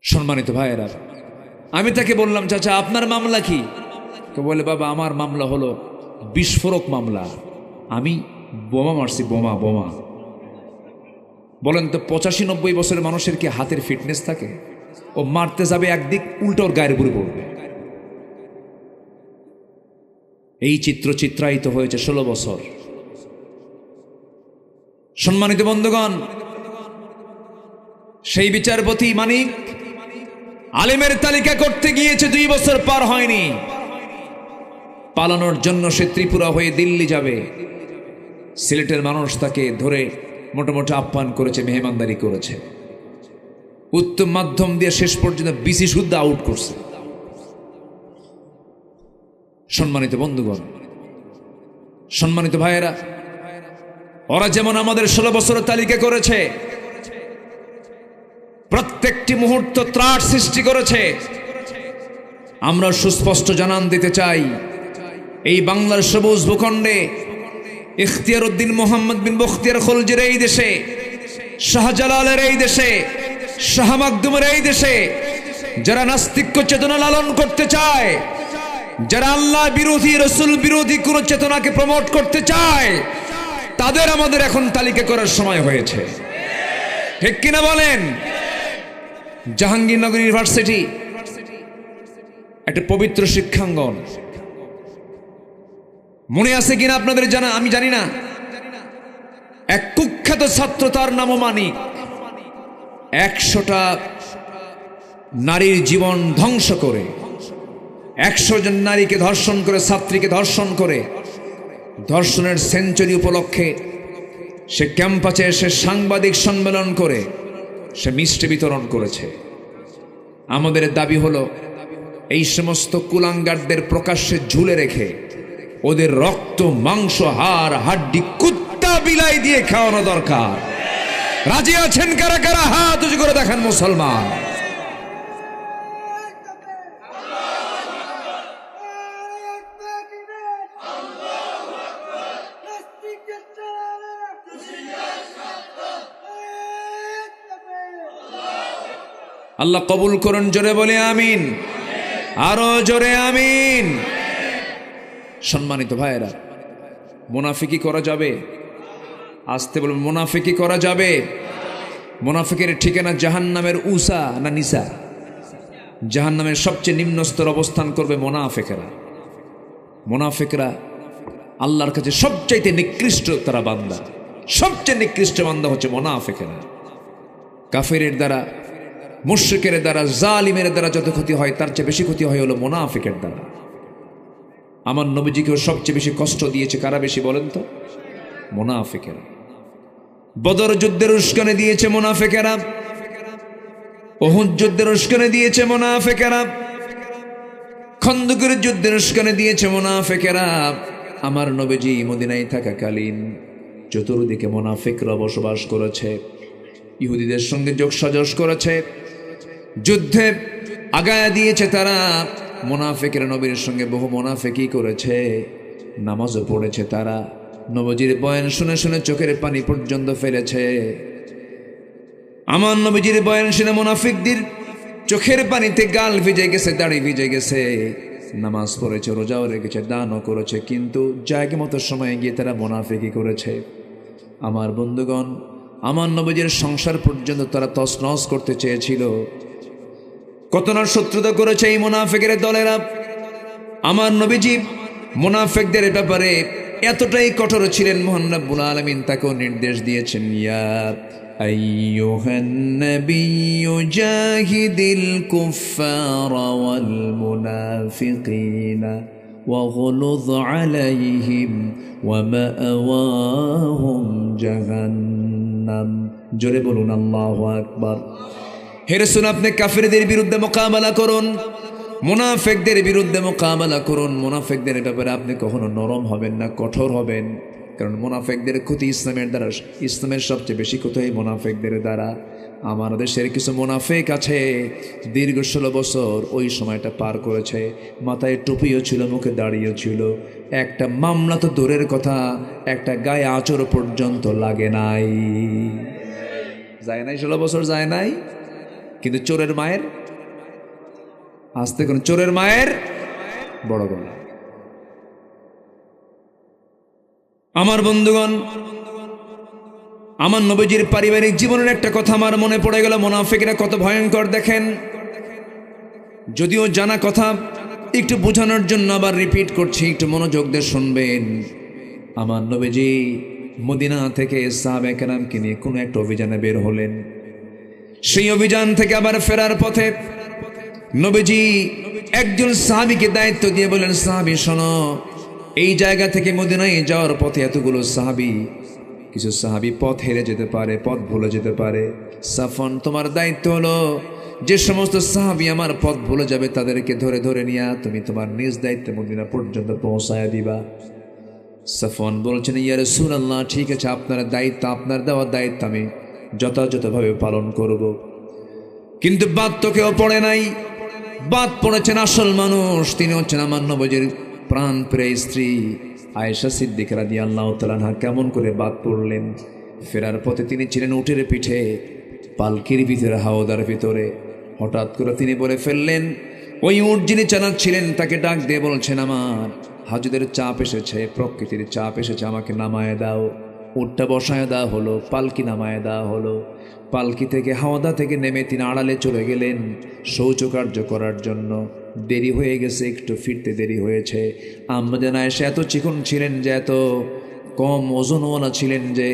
সম্মানিত ভাইয়েরা, আমি তাকে বললাম, চাচা আপনার মামলা কি? তো বলে, বাবা আমার মামলা হলো বিস্ফোরক মামলা, আমি বোমা মারছি, বোমা। বলেন তো 85-90 বছরের মানুষের কি হাতের ফিটনেস থাকে? ও মারতে যাবে একদিক, উল্টো ওর গায়ের উপরে পড়বে। এই চিত্রায়িত হয়েছে 16 বছর। সম্মানিত বন্ধুগণ, সেই বিচারপতি মানিক আলেমের তালিকা করতে গিয়েছে, 2 বছর পার হয়নি। পালানোর জন্য সে ত্রিপুরা হয়ে দিল্লি যাবে। সিলেটের মানুষ তাকে ধরে মোটামুটি আপ্যায়ন করেছে, মেহমানদারি করেছে। উত্তম মাধ্যম দিয়ে শেষ পর্যন্ত বিসি শুদ্ধ আউট করছে। সম্মানিত বন্ধুগণ, সম্মানিত ভাইয়েরা, ওরা যেমন আমাদের 16 বছরের তালিকা করেছে, প্রত্যেকটি মুহূর্ত ত্রাস সৃষ্টি করেছে। আমরা সুস্পষ্ট জানান দিতে চাই, এই বাংলার সবুজ ভূখণ্ডে ইখতিয়ার উদ্দিন মোহাম্মদ বিন বখতিয়ার খলজির এই দেশে, শাহজালালের এই দেশে, শাহ মাকদুমের এই দেশে যারা নাস্তিক্য চেতনা লালন করতে চায়, যারা আল্লাহ বিরোধী রসুল বিরোধী কোন চেতনাকে প্রমোট করতে চায়, তাদের আমাদের এখন তালিকা করার সময় হয়েছে। ঠিক কিনা বলেন? জাহাঙ্গীরনগর ইউনিভার্সিটি একটা পবিত্র শিক্ষাঙ্গন, মনে আছে কিনা আপনাদের জানা আমি জানি না। এক কুখ্যাত ছাত্র, তার নামও মানিক, 100টা নারীর জীবন ধ্বংস করে, 100 জন নারীকে ধর্ষণ করে, ছাত্রীকে ধর্ষণ করে, ধর্ষণের সেঞ্চুরি উপলক্ষে সে ক্যাম্পাসে এসে সাংবাদিক সম্মেলন করে সে মিষ্টি বিতরণ করেছে। আমাদের দাবি হলো এই সমস্ত কুলাঙ্গারদের প্রকাশ্যে ঝুলে রেখে ওদের রক্ত মাংস হাড় হাড্ডি কুত্তা বিলাই দিয়ে খাওয়ানো দরকার। রাজি আছেন কারা কারা? হাত উঁচু করে দেখান মুসলমান। আল্লাহ কবুল করুন, জোরে বলে আমিন, আরো জোরে আমিন। সম্মানিত ভাইয়েরা, মুনাফিকি করা যাবে? আসতে বলবেন, মুনাফিকি করা যাবে? মুনাফিকের ঠিকানা জাহান্নামের উসা না নিসা? জাহান্নামের সবচেয়ে নিম্ন স্তর অবস্থান করবে মুনাফিকেরা। মুনাফিকরা আল্লাহর কাছে সবচাইতে নিকৃষ্ট তারা বান্দা, সবচেয়ে নিকৃষ্ট বান্দা হচ্ছে মুনাফিকেরা। কাফেরের দ্বারা, মুশরিকের দ্বারা, জালিমের দ্বারা যত ক্ষতি হয় তার চেয়ে বেশি ক্ষতি হয় হলো মুনাফিকের দ্বারা। আমার নবীজিকেও সবচেয়ে বেশি কষ্ট দিয়েছে কারা বেশি বলেন তো? মুনাফিকেরা। বদর যুদ্ধের উস্কানি দিয়েছে মুনাফিকেরা, উহুদ যুদ্ধের উস্কানি দিয়েছে মুনাফিকেরা, খন্দকের যুদ্ধের উস্কানি দিয়েছে মুনাফিকেরা। আমার নবীজি মদিনায় থাকাকালীন চতুর্দিকে মুনাফিকরা বসবাস করেছে, ইহুদিদের সঙ্গে যোগসাজশ করেছে, যুদ্ধে আগায়া দিয়েছে তারা। মুনাফিকের নবীর সঙ্গে বহু মুনাফিকি করেছে, নামাজও পড়েছে তারা। নবীজির বয়ান শুনে শুনে চোখের পানি পর্যন্ত ফেলেছে। আমার নবীজির বয়ান শুনে মুনাফিকদের চোখের পানিতে গাল ভিজে গেছে, দাড়ি ভিজে গেছে। নামাজ পড়েছে, রোজাও রেখেছে, দানও করেছে, কিন্তু জায়গা মতো সময়ে গিয়ে তারা মুনাফিকি করেছে। আমার বন্ধুগণ, আমার নবীজির সংসার পর্যন্ত তারা তছনছ করতে চেয়েছিল। কত না শত্রুতা করেছে এই মুনাফিকের দলেরা। আমার নবীজি মুনাফিকদের ব্যাপারে এতটাই কঠোর ছিলেন, মহান রব্বুল আলামিন তাকেও নির্দেশ দিয়েছেন, ইয়া আইয়ুহান নাবিয়্যু জাহিদিল কুফফারা ওয়াল মুনাফিকিনা ওয়াগলুয আলাইহিম ওয়া মাআওয়াহুম জাহান্নাম। জোরে বলুন আল্লাহু আকবার। হে রাসূল, আপনি কাফিরদের বিরুদ্ধে মোকাবেলা করুন, মুনাফিকদের বিরুদ্ধে মোকাবেলা করুন। মুনাফিকদের ব্যাপারে আপনি কখনো নরম হবেন না, কঠোর হবেন, কারণ মুনাফিকদের ক্ষতি ইসলামের দ্বারা, ইসলামের সবচেয়ে বেশি ক্ষতি হয় মুনাফিকদের দ্বারা। আমার দেশের কিছু মুনাফিক আছে, দীর্ঘ 16 বছর ওই সময়টা পার করেছে, মাথায় টুপিও ছিল, মুখে দাড়িও ছিল, একটা মামলা তো দূরের কথা, একটা গায়ে আঁচড় পর্যন্ত লাগে নাই, যায় নাই, 16 বছর যায় নাই। কিন্তু চোরের মায়ের, আসতে কোন চোরের মায়ের বড় গলা। আমার বন্ধুগণ, আমার নবীজির পারিবারিক জীবনের একটা কথা আমার মনে পড়ে গেল। মুনাফিকরা কত ভয়ঙ্কর দেখেন, যদিও জানা কথা, একটু বোঝানোর জন্য আবার রিপিট করছি, একটু মনোযোগ দিয়ে শুনবেন। আমার নবীজি মদিনা থেকে সাহাবায়ে কেরামকে নিয়ে কোনো একটা অভিযানে বের হলেন। সেই অভিযান থেকে আবার ফেরার পথে নবীজি একজন সাহাবীকে দায়িত্ব দিয়ে বলেন, সাহাবী শোনো, এই জায়গা থেকে মদিনায় যাওয়ার পথে এতগুলো সাহাবী, কিছু সাহাবী পথ হেরে যেতে পারে, পথ ভুলে যেতে পারে। সাফওয়ান, তোমার দায়িত্ব হলো যে সমস্ত সাহাবী আমার পথ ভুলে যাবে তাদেরকে ধরে ধরে নিয়ে তুমি তোমার নিজ দায়িত্বে মদিনা পর্যন্ত পৌঁছায়া দিবা। সাফওয়ান বলছেন, ইয়া রাসূলুল্লাহ, ঠিক আছে, আপনার দায়িত্ব, আপনার দেওয়ার দায়িত্ব আমি যথাযথভাবে পালন করব। কিন্তু বাদ তো কেউ পড়ে নাই, বাদ পড়েছেন আসল মানুষ, তিনি হচ্ছেন আমার নবীজির প্রাণ প্রিয় স্ত্রী আয়েশা সিদ্দিকা রাদিয়াল্লাহু তাআলা আনহা। কেমন করে বাদ পড়লেন? ফেরার পথে তিনি ছিলেন উটের পিঠে, পালকির ভিতরে, হাওদার ভিতরে হঠাৎ করে তিনি বলে ফেললেন, ওই উট যিনি চালাচ্ছিলেন তাকে ডাক দিয়ে বলছেন, আমার হাজুদের চাপ এসেছে, প্রকৃতির চাপ এসেছে, আমাকে নামায় দাও। উটটা বসায় দেওয়া হলো, পালকি নামায় দেওয়া হলো। পালকি থেকে, হাওদা থেকে নেমে তিনি আড়ালে চলে গেলেন শৌচকার্য করার জন্য। দেরি হয়ে গেছে, একটু ফিরতে দেরি হয়েছে। আম্মা জান আয়েশা এত চিকন ছিলেন যে, এত কম ওজনওয়ালা ছিলেন যে,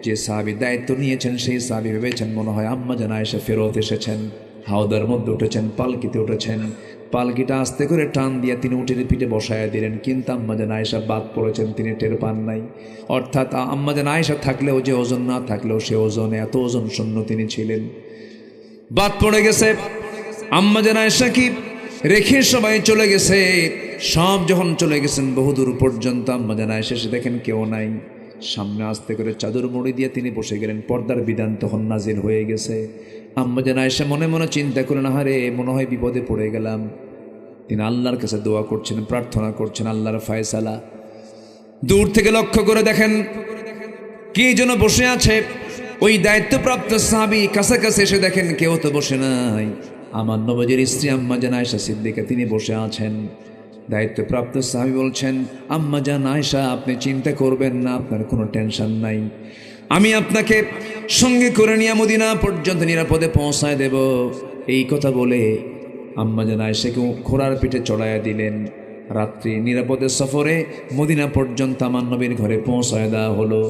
যে সাহাবী দায়িত্ব নিয়েছেন সেই সাহাবী ভেবেছেন মনে হয় আম্মা জান আয়েশা ফেরত এসেছেন। হাওদার মধ্যে উঠেছেন, পালকিতে উঠেছেন। পালকিটা আস্তে করে টান দিয়ে তিনি উটের পিঠে বসায় দিলেন, কিন্তু আম্মা জান আয়েশা বাদ পড়েছেন, তিনি টের পান নাই। অর্থাৎ আম্মা জান আয়েশা থাকলেও যে ওজন, না থাকলেও সে ওজনে, এত ওজন শূন্য তিনি ছিলেন। বাদ পড়ে গেছে। আম্মা জান আয়েশা কি রেখে সবাই চলে গেছে। সব যখন চলে গেছেন বহুদূর পর্যন্ত, আম্মা জান আয়েশা এসে দেখেন কেউ নাই। সামনে আস্তে করে চাদর মুড়ি দিয়ে তিনি বসে গেলেন। পর্দার বিধান তখন নাজিল হয়ে গেছে। আম্মা জান আয়েশা মনে মনে চিন্তা করেন, আহারে মনে হয় বিপদে পড়ে গেলাম। তিনি আল্লাহর কাছে দোয়া করছেন, প্রার্থনা করছেন, আল্লাহর ফায়সালা। দূর থেকে লক্ষ্য করে দেখেন কে যেন বসে আছে। ওই দায়িত্বপ্রাপ্ত সাহাবী কাছাকাছি এসে দেখেন কেউ তো বসে নাই। আমার নবীর স্ত্রী আম্মা জান আয়েশা সিদ্দিকা তিনি বসে আছেন। দায়িত্বপ্রাপ্ত সাহাবী বলছেন, আম্মা জান আয়েশা আপনি চিন্তা করবেন না, আপনার কোনো টেনশন নাই, আমি আপনাকে সঙ্গে করে নিয়ে মদিনা পর্যন্ত নিরাপদে পৌঁছায় দেব। এই কথা বলে আম্মা জান আয়েশাকে ঘোড়ার পিঠে চড়াইয়া দিলেন। রাত্রি নিরাপদে সফরে মদিনা পর্যন্ত আমার নবীর ঘরে পৌঁছায় দেওয়া হলো।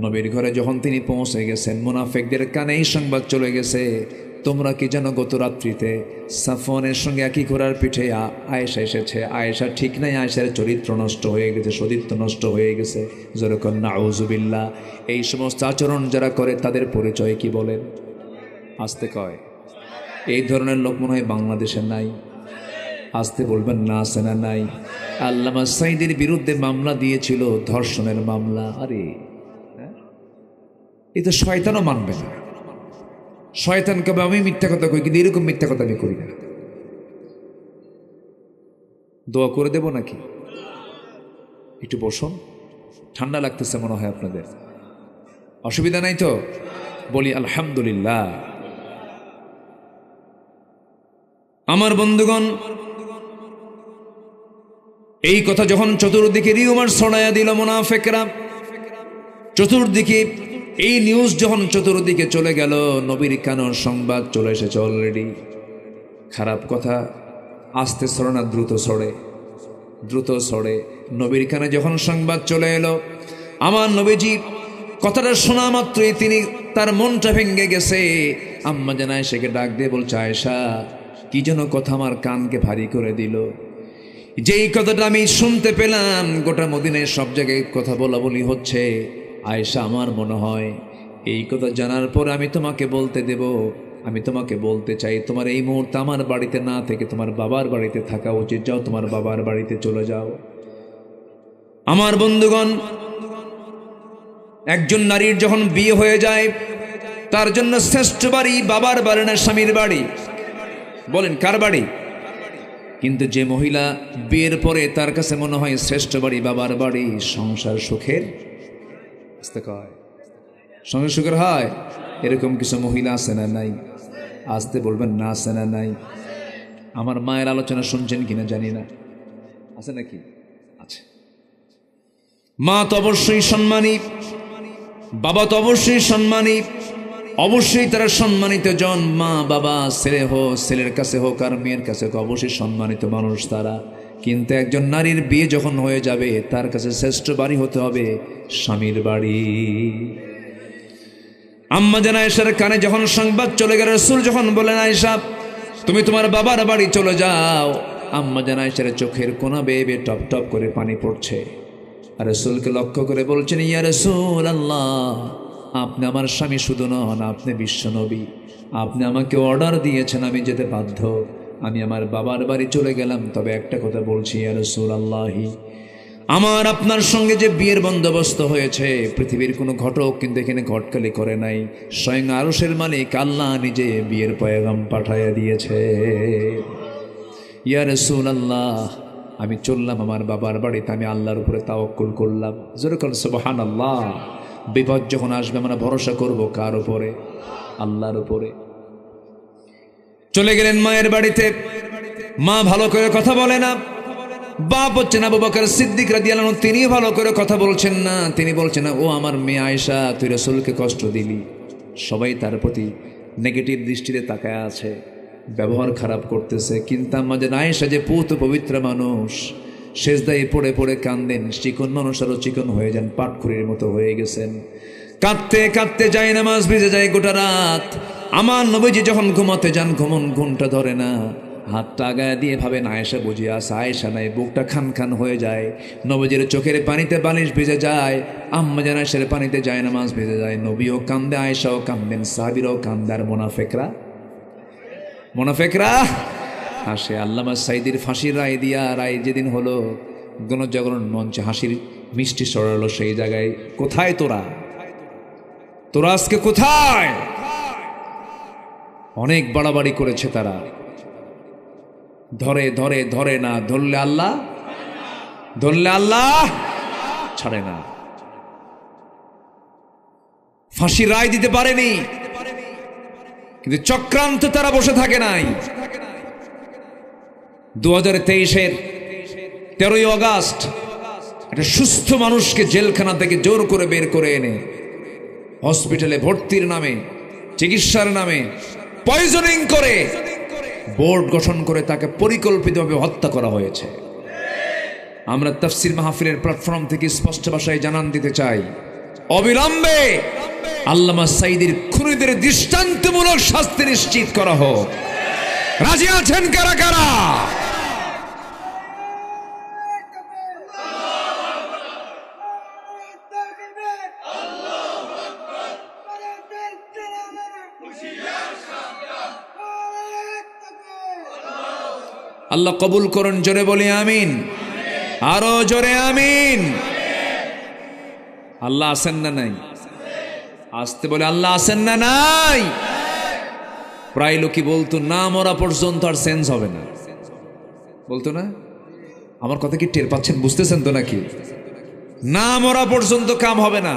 নবীর ঘরে যখন তিনি পৌঁছে গেছেন, মুনাফিকদের কানে এই সংবাদ চলে গেছে, তোমরা কি জানো গত রাত্রিতে সাফওয়ানের সঙ্গে একই ঘোড়ার পিঠে আয়েশা এসেছে। আয়েশা ঠিক নাই, আয়েশার চরিত্র নষ্ট হয়ে গেছে, সতীত্ব নষ্ট হয়ে গেছে। যেরকম নাউজুবিল্লাহ। এই সমস্ত আচরণ যারা করে তাদের পরিচয় কি বলেন? আসতে কয়। এই ধরনের লোক মনে হয় বাংলাদেশে নাই। আসতে বলবেন না, আছে না নাই? আল্লামা সাঈদীর বিরুদ্ধে মামলা দিয়েছিল, ধর্ষণের মামলা। আরে এই তো শয়তানও মানবে না। শয়তান কবে আমি মিথ্যা কথা কই, কিন্তু এরকম মিথ্যা কথা আমি করি না। দোয়া করে দেব নাকি? একটু বসুন, ঠান্ডা লাগতেছে মনে হয় আপনাদের, অসুবিধা নাই তো? বলি আলহামদুলিল্লাহ। আমার বন্ধুগণ, এই কথা যখন চতুর্দিকে রিউমার ছড়াইয়া দিল মুনাফিকরা, চতুর্দিকে এই নিউজ যখন চতুর্দিকে চলে গেল, নবীর কানের সংবাদ চলে এসেছে অলরেডি। খারাপ কথা আস্তে ছড়ে না, দ্রুত ছড়ে, দ্রুত ছড়ে। নবীর কানে যখন সংবাদ চলে এলো, আমার নবীজি কথাটা শোনা মাত্রই তিনি, তার মনটা ভেঙে গেছে। আম্মা জান আয়েশাকে ডাক দিয়ে বলছে, আয়েশা কি যেন কথা আমার কানকে ভারী করে দিল। যেই কথাটা আমি শুনতে পেলাম, গোটা মদিনায় সব জায়গায় কথা বলা বলি হচ্ছে। আয়েশা আমার মনে হয় এই কথা জানার পর আমি তোমাকে বলতে দেব, আমি তোমাকে বলতে চাই, তোমার এই মুহূর্তে আমার বাড়িতে না থেকে তোমার বাবার বাড়িতে থাকা উচিত। যাও, তোমার বাবার বাড়িতে চলে যাও। আমার বন্ধুগণ, একজন নারীর যখন বিয়ে হয়ে যায়, তার জন্য শ্রেষ্ঠ বাড়ি বাবার বাড়ি না স্বামীর বাড়ি? বলেন কার বাড়ি? কিন্তু যে মহিলা বিয়ের পরে তার কাছে মনে হয় শ্রেষ্ঠ বাড়ি বাবার বাড়ি, সংসার সুখের সংসার সুখের হয়। এরকম কিছু মহিলা আছে না নাই? আসতে বলবেন না, আছে না নাই? আমার মায়ের আলোচনা শুনছেন কিনা জানি না, আছে নাকি? আছে। মা তো অবশ্যই সম্মানী, বাবা তো অবশ্যই সম্মানী, অবশ্যই তারা সম্মানিত জন। মা বাবা, ছেলে হোক, ছেলের কাছে হোক আর মেয়ের কাছে হোক, অবশ্যই সম্মানিত মানুষ তারা। কিন্তু একজন নারীর বিয়ে যখন হয়ে যাবে, তার কাছে শ্রেষ্ঠ বাড়ি হতে হবে স্বামীর বাড়ি। আম্মা জান আয়েশার কানে যখন সংবাদ চলে গেল, রাসূল যখন বলেন, আয়েশা তুমি তোমার বাবার বাড়ি চলে যাও, আম্মা জান আয়েশার চোখের কোনা বেয়ে বেয়ে টপ টপ করে পানি পড়ছে। আর রাসূলকে লক্ষ্য করে বলছেন, ইয়া রাসূলুল্লাহ, আপনি আমার স্বামী শুধু নন, আপনি বিশ্বনবী। আপনি আমাকে অর্ডার দিয়েছেন, আমি যেতে বাধ্য। আমি আমার বাবার বাড়ি চলে গেলাম। তবে একটা কথা বলছি, ইয়া রাসূলুল্লাহি, আমার আপনার সঙ্গে যে বিয়ের বন্দোবস্ত হয়েছে, পৃথিবীর কোনো ঘটক কিন্তু এখানে ঘটকালি করে নাই। স্বয়ং আরশের মালিক আল্লাহ নিজে বিয়ের পয়গাম পাঠাইয়া দিয়েছে। ইয়া রাসূলুল্লাহ, আমি চললাম আমার বাবার বাড়িতে, আমি আল্লাহর উপরে তাওয়াক্কুল করলাম। জোরে বলেন সুবহানাল্লাহ। বিপদ যখন আসবে আমরা ভরসা করব কার উপরে? আল্লাহর উপরে। চলে গেলেন মায়ের বাড়িতে। মা ভালো করে কথা বলে না। বাপ হচ্ছেন আবু বকর সিদ্দিক রাদিয়াল্লাহু আনহু, তিনি ভালো করে কথা বলছেন না। তিনি বলছেন না, ও আমার মেয়ে আয়েশা, তুই রাসূলকে কষ্ট দিলি। সবাই তার প্রতি নেগেটিভ দৃষ্টিতে তাকায় আছে, ব্যবহার খারাপ করতেছে। কিন্তু আম্মা জান আয়েশা যে পুত পবিত্র মানুষ, সেজদায় পড়ে পড়ে কান্দেন। চিকন মানুষ আরো চিকন হয়ে যান, পাটখড়ির মতো হয়ে গেছেন। কাঁদতে কাঁদতে যায়, নামাজ ভিজে যায় গোটা রাত। আমার নবীজি যখন ঘুমাতে যান, ঘুমটা ধরে না। হাতটা আগায় দিয়ে ভাবেন আয়েশা বুঝিয়ে আসে, আয়েশা নাই। বুকটা খান খান হয়ে যায়। নবীজির চোখের পানিতে বালিশ ভিজে যায়, আম্মা জান আয়েশার পানিতে যায় নামাজ ভিজে যায়। নবীও কান্দে, আয়েশাও কান্দেন, সাহাবীরাও কান্দে। আর মোনাফেকরা হাসে। আল্লামা সাইদির ফাঁসির রায় দিয়া, রায় যেদিন হলো, গণজাগরণ মঞ্চে হাসির মিষ্টি সরালো। সেই জায়গায় কোথায় তোরা আজকে কোথায়? অনেক বাড়াবাড়ি করেছে তারা। ধরে না, ধরলে আল্লাহ ছাড়ে না। ফাঁসির রায় দিতে পারেনি, কিন্তু চক্রান্ত তারা বসে থাকে নাই। 2023-এর 13ই আগস্ট একটা সুস্থ মানুষকে জেলখানা থেকে জোর করে বের করে এনে হসপিটালে ভর্তির নামে, চিকিৎসার নামে পয়জনিং করে বোর্ড গঠন করে তাকে পরিকল্পিতভাবে হত্যা করা হয়েছে। আমরা তাফসীর মাহফিলের প্ল্যাটফর্ম থেকে স্পষ্ট ভাষায় জানান দিতে চাই, অবিলম্বে আল্লামা সাইদির খুনিদের দৃষ্টান্তমূলক শাস্তি নিশ্চিত করা হোক। রাজি আছেন কারা কারা? আল্লাহ কবুল করুন। জোরে বলি আমিন, আরো জোরে আমিন। আল্লাহ আছেন না নাই? আসতে বলে আল্লাহ আছেন না নাই? প্রায় লোকই বলতো, না মরা পর্যন্ত আর চেঞ্জ হবে না। বলতো না? আমার কথা কি টের পাচ্ছেন? বুঝতেছেন তো নাকি? না মরা পর্যন্ত কাম হবে না।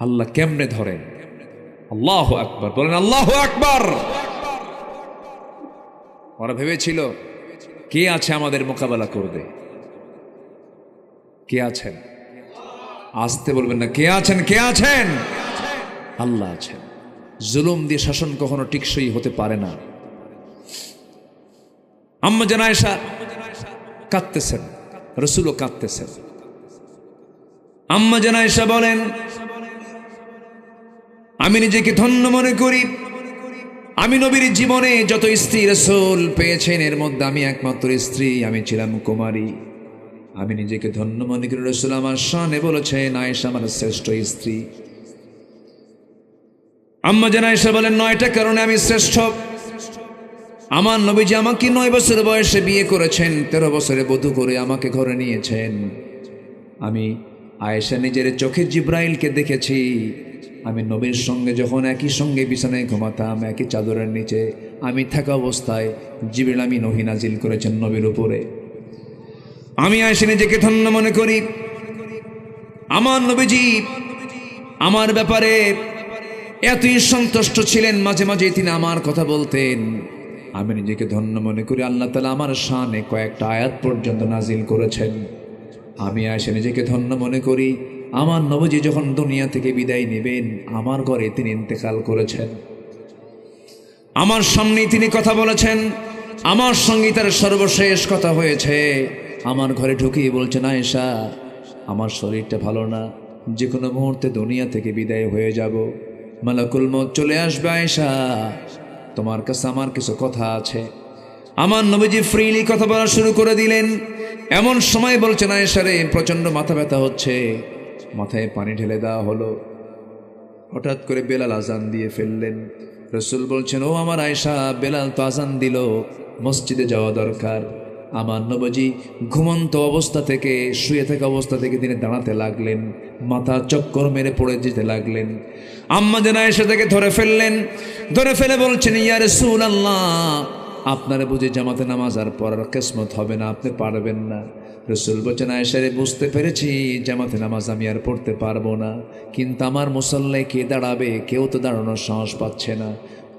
আল্লাহ কেমনে ধরেন? আল্লাহু আকবার বলেন, আল্লাহু আকবার। ওরা ভেবেছিল কে আছে আমাদের মোকাবেলা করবে? কে আছেন? আসতে বলবেন না, কে আছেন? আল্লাহ আছেন। জুলুম দিয়ে শাসন কখনো টিকসই হতে পারে না। আম্মা জান আয়েশা কাঁদতেছেন, রাসূলও কাঁদতেছেন। আম্মা জান আয়েশা বলেন, আমি নিজেকে ধন্য মনে করি। আমি নবীর জীবনে যত স্ত্রী রাসূল পেয়েছেন, এর মধ্যে আমি একমাত্র স্ত্রী। আমি ছিলাম কুমারী। আমি নিজেকে ধন্য মনে করি। রাসূল আমার শানে বলেছেন, আয়েশা আমার শ্রেষ্ঠ স্ত্রী। আম্মা জান আয়েশা বলেন, 9টা কারণে আমি শ্রেষ্ঠ। আমার নবীজি আমাকে 9 বছর বয়সে বিয়ে করেছেন, 13 বছরে বধূ করে আমাকে ঘরে নিয়েছেন। আমি আয়েশা নিজের চোখে জিব্রাইলকে দেখেছি। আমি নবীর সঙ্গে যখন একই সঙ্গে বিছানায় ঘুমাতাম, একই চাদরের নিচে, আমি থাকা অবস্থায় জিবরিল আমিন ওহী নাজিল করেছেন নবীর উপরে। আমি আয়েশা নিজেকে ধন্য মনে করি। আমার নবীজি আমার ব্যাপারে এতই সন্তুষ্ট ছিলেন, মাঝে মাঝে তিনি আমার কথা বলতেন। আমি নিজেকে ধন্য মনে করি। আল্লাহ তাআলা আমার শানে কয়েকটা আয়াত পর্যন্ত নাজিল করেছেন। আমি আয়েশা নিজেকে ধন্য মনে করি। আমার নবীজি যখন দুনিয়া থেকে বিদায় নেবেন, আমার ঘরে তিনি ইন্তেকাল করেছেন। আমার সামনেই তিনি কথা বলেছেন। আমার সঙ্গে তার সর্বশেষ কথা হয়েছে। আমার ঘরে ঢুকিয়ে বলছেন, আয়েশা, আমার শরীরটা ভালো না, যে কোনো মুহূর্তে দুনিয়া থেকে বিদায় হয়ে যাব। মালাকুল মউত চলে আসবে। আয়েশা, তোমার কাছে আমার কিছু কথা আছে। আমার নবীজি ফ্রিলি কথা বলা শুরু করে দিলেন। এমন সময় বলছেন, আয়েশা রে, প্রচণ্ড মাথা ব্যথা হচ্ছে। মাথায় পানি ঢেলে দেওয়া হলো। হঠাৎ করে বেলাল আজান দিয়ে ফেললেন। রাসূল বলছেন, ও আমার আয়েশা, বেলাল তো আজান দিল, মসজিদে যাওয়া দরকার। আমার নবীজি ঘুমন্ত অবস্থা থেকে, শুয়ে থাকা অবস্থা থেকে তিনি দাঁড়াতে লাগলেন। মাথা চক্কর মেরে পড়ে যেতে লাগলেন। আম্মা জান আয়েশা তাকে ধরে ফেললেন। ধরে ফেলে বলছেন, ইয়া রাসূলুল্লাহ, আপনারা বুঝে জামাতে নামাজ আর পড়ার কিসমত হবে না, আপনি পারবেন না। রাসূল বলেন, আয়েশা রে, বুঝতে পেরেছি জামাতে নামাজ আমি আর পড়তে পারবো না, কিন্তু আমার মুসল্লায় কে দাঁড়াবে? কেউ তো দাঁড়ানোর সাহস পাচ্ছে না।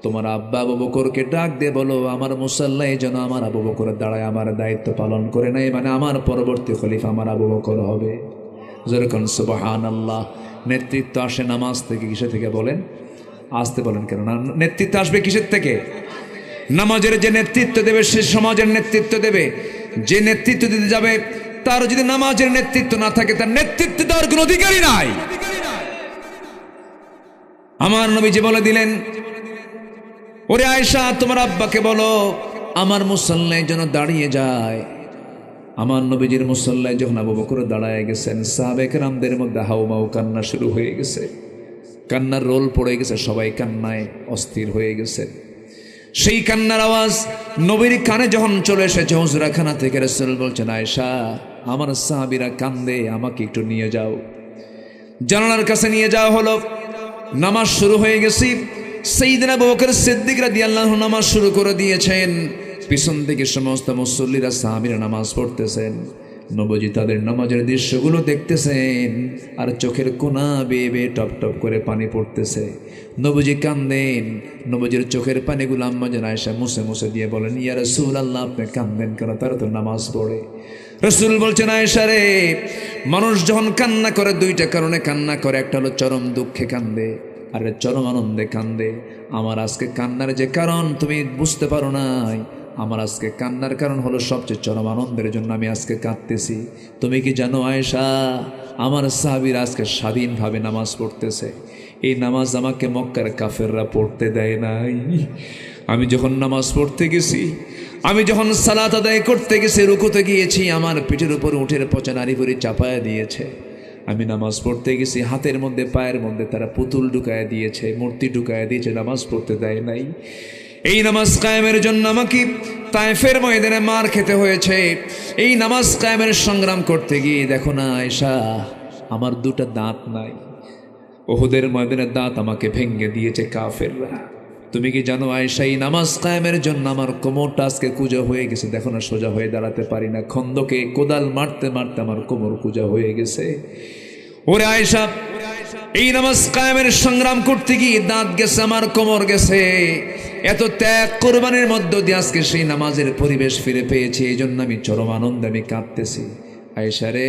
তোমার আব্বা আবু বকরকে ডাক দিয়ে বলো আমার মুসল্লায় যেন আমার আবু বকর দাঁড়ায় আমার দায়িত্ব পালন করে নেয়, মানে আমার পরবর্তী খলিফা আমার আবু বকর হবে। যেরকম সুবহানাল্লাহ। নেতৃত্ব আসে নামাজ থেকে, কিসে থেকে বলেন? আসতে বলেন কেন না? নেতৃত্ব আসবে কিসের থেকে? নামাজের যে নেতৃত্ব দেবে সে সমাজের নেতৃত্ব দেবে। যে নেতৃত্ব দিতে যাবে তার যদি নামাজের নেতৃত্ব না থাকে, তার নেতৃত্ব দেওয়ার কোনো অধিকারই নাই। আমার নবীজি বলে দিলেন, ওরে আয়েশা, তোমার আব্বাকে বলো আমার মুসল্লায় যেন দাঁড়িয়ে যায়। আমার নবীজির মুসল্লায় যখন আবু বকর দাঁড়ায় গেছেন, সাহাবে কেরামদের মধ্যে হাউমাউ কান্না শুরু হয়ে গেছে, কান্নার রোল পড়ে গেছে, সবাই কান্নায় অস্থির হয়ে গেছে। সেই কান্নার আওয়াজ নবীর কানে যখন চলে এসেছে হুজরাখানা থেকে, রাসূল বলছেন, আয়েশা, আমার সাহাবীরা কান্দে, আমাকে একটু নিয়ে যাও। জানালার কাছে নিয়ে যাওয়া হলো। নামাজ শুরু হয়ে গেছি। সাইয়েদনা আবু বকর সিদ্দিক রাদিয়াল্লাহু আনহু নামাজ শুরু করে দিয়েছেন। পিছন থেকে সমস্ত মুসল্লিরা সাহাবীরা নামাজ পড়তেছেন। নবীজি তাদের নামাজের দৃশ্যগুলো দেখতেছেন, আর চোখের কোনা বেয়ে বেয়ে টপ টপ করে পানি পড়তেছে। নবীজি কান্দেন। নবীজির চোখের পানিগুলো আম্মা জান আয়েশা মুছে মুছে দিয়ে বলেন, ইয়া রাসূলুল্লাহ, আপনি কান্দেন কেন? তারা তো নামাজ পড়ে। রাসূল বলছেন, আয়েশা রে, মানুষ যখন কান্না করে দুইটা কারণে কান্না করে, একটা হলো চরম দুঃখে কান্দে, আর চরম আনন্দে কান্দে। আমার আজকে কান্নার যে কারণ তুমি বুঝতে পারো নাই, আমার আজকে কান্নার কারণ হলো সবচেয়ে চরম আনন্দের জন্য আমি আজকে কাঁদতেছি। তুমি কি জানো আয়েশা, আমার সাহাবীরা আজকে স্বাধীনভাবে নামাজ পড়তেছে। এই নামাজ আমাকে মক্কার কাফেররা পড়তে দেয় নাই। আমি যখন নামাজ পড়তে গেছি, আমি যখন সালাত আদায় করতে গেছি, রুকুতে গিয়েছি, আমার পিঠের উপর উঠের পচা নারী ভরি চাপায়া দিয়েছে। আমি নামাজ পড়তে গেছি, হাতের মধ্যে পায়ের মধ্যে তারা পুতুল ঢুকায় দিয়েছে, মূর্তি ঢুকায় দিয়েছে, নামাজ পড়তে দেয় নাই। এই নামাজ কায়েমের জন্য আমাকে তায়েফের ময়দানে মার খেতে হয়েছে। এই নামাজ কায়েমের সংগ্রাম করতে গিয়ে দেখো না আয়েশা, আমার দুটো দাঁত নাই। উহুদের ময়দানের দাঁত আমাকে ভেঙে দিয়েছে কাফেররা। তুমি কি জানো আয়েশা, এই নামাজ কায়েমের জন্য আমার কোমরটা আজকে কুঁজা হয়ে গেছে। দেখো না, সোজা হয়ে দাঁড়াতে পারি না। খন্দকে কোদাল মারতে মারতে আমার কোমর কুঁজা হয়ে গেছে। ওরে আয়েশা, এই নামাজ কায়েমের সংগ্রাম করতে গিয়ে দাঁত গেছে, আমার কোমর গেছে। এত ত্যাগ কোরবানির মধ্য দিয়ে আজকে সেই নামাজের পরিবেশ ফিরে পেয়েছি। এই জন্য আমি চরম আনন্দে আমি কাঁদতেছি। আয়েশা রে,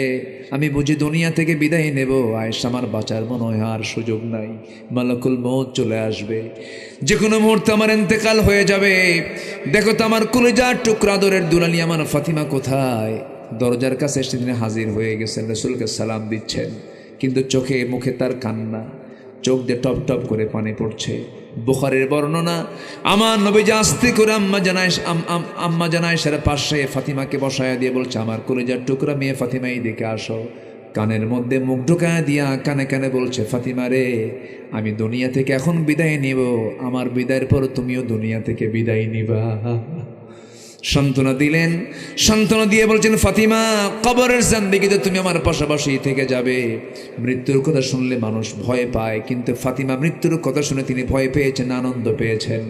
আমি বুঝি দুনিয়া থেকে বিদায় নেব। আয়েশা, আমার বাঁচার মনে হয় আর সুযোগ নাই। মালাকুল মউত চলে আসবে, যে কোনো মুহূর্তে আমার ইন্তেকাল হয়ে যাবে। দেখো তো আমার কলিজার টুকরা দরের দুলালি আমার ফাতিমা কোথায়? দরজার কাছে এসে তিনি হাজির হয়ে গেছেন, রাসূলকে সালাম দিচ্ছেন, কিন্তু চোখে মুখে তার কান্না, চোখ দিয়ে টপ টপ করে পানি পড়ছে। বুখারীর বর্ণনা, আমার নবীজি আস্তে করে আম্মা জানায়েশার পাশে ফাতিমাকে বসায়া দিয়ে বলছে, আমার কলিজার টুকরা মেয়ে ফাতিমা, এইদিকে আসো। কানের মধ্যে মুখ ঢুকায়া দিয়া কানে কানে বলছে, ফাতিমা রে, আমি দুনিয়া থেকে এখন বিদায় নিব, আমার বিদায়ের পর তুমিও দুনিয়া থেকে বিদায় নিবা। সান্ত্বনা দিলেন। সান্ত্বনা দিয়ে বলছেন, ফাতিমা, কবরের জিন্দেগিতে তুমি আমার পাশাপাশি থেকে যাবে। মৃত্যুর কথা শুনলে মানুষ ভয় পায়, কিন্তু ফাতিমা মৃত্যুর কথা শুনে তিনি ভয় পেয়েছেন, আনন্দ পেয়েছেন।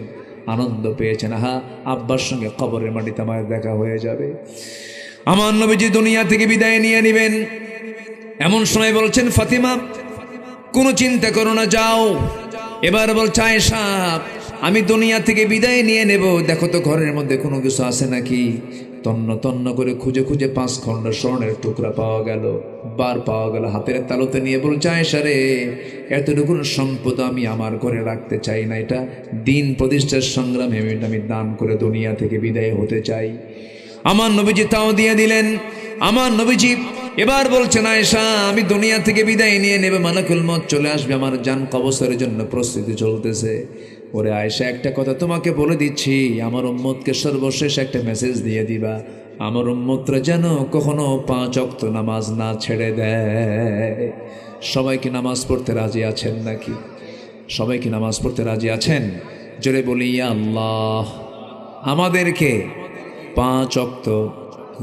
আনন্দ পেয়েছেন, আহা, আব্বার সঙ্গে কবরের মাটিতে আমার দেখা হয়ে যাবে। আমার নবীজি দুনিয়া থেকে বিদায় নিয়ে নেবেন। এমন সময় বলছেন, ফাতিমা, কোনো চিন্তা করো না, যাও। এবার বলছে, আয়েশা, আমি দুনিয়া থেকে বিদায় নিয়ে নেব, দেখো তো ঘরের মধ্যে কোনো কিছু আছে নাকি। তন্ন তন্ন করে খুঁজে খুঁজে 5 খণ্ড স্বর্ণের টুকরা পাওয়া গেল, বার পাওয়া গেল। হাতের তালুতে নিয়ে বলছে, আয়েশা রে, এতটুকু সম্পদ আমি আমার ঘরে রাখতে চাই না, এটা দিন প্রতিষ্ঠার সংগ্রামে আমি দান করে দুনিয়া থেকে বিদায় হতে চাই। আমার নবীজি তাও দিয়ে দিলেন। আমার নবীজি এবার বলছেন, আয়েশা, আমি দুনিয়া থেকে বিদায় নিয়ে নেবে, মালাকুল মউত চলে আসবে, আমার জান কবজের জন্য প্রস্তুতি চলতেছে। ওরে আয়েশা, একটা কথা তোমাকে বলে দিচ্ছি, আমার উম্মতকে সর্বশেষ একটা মেসেজ দিয়ে দিবা, আমার উম্মতরা যেন কখনো 5 ওয়াক্ত নামাজ না ছেড়ে দেয়। সবাই কি নামাজ পড়তে রাজি আছেন নাকি? সবাই কি নামাজ পড়তে রাজি আছেন? জোরে বলি, ইয়া আল্লাহ, আমাদেরকে 5 ওয়াক্ত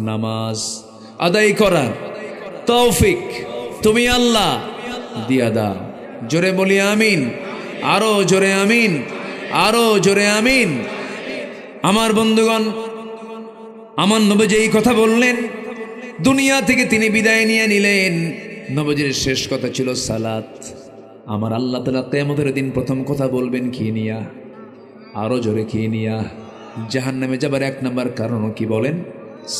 নামাজ আদায় করার তৌফিক তুমি আল্লাহ দিয়া দাও। জোরে বলি আমিন, আরো জোরে আমিন, আরো জোরে আমিন। আমার বন্ধুগণ, আমার নবী যে এই কথা বললেন, দুনিয়া থেকে তিনি বিদায় নিয়ে নিলেন। নবীজির শেষ কথা ছিল সালাত। আমার আল্লাহ তাআলা কিয়ামতের দিন প্রথম কথা বলবেন কি নিয়া? আরো জোরে কি নিয়া? জাহান্নামে যাবার এক নাম্বার কারণ কি বলেন?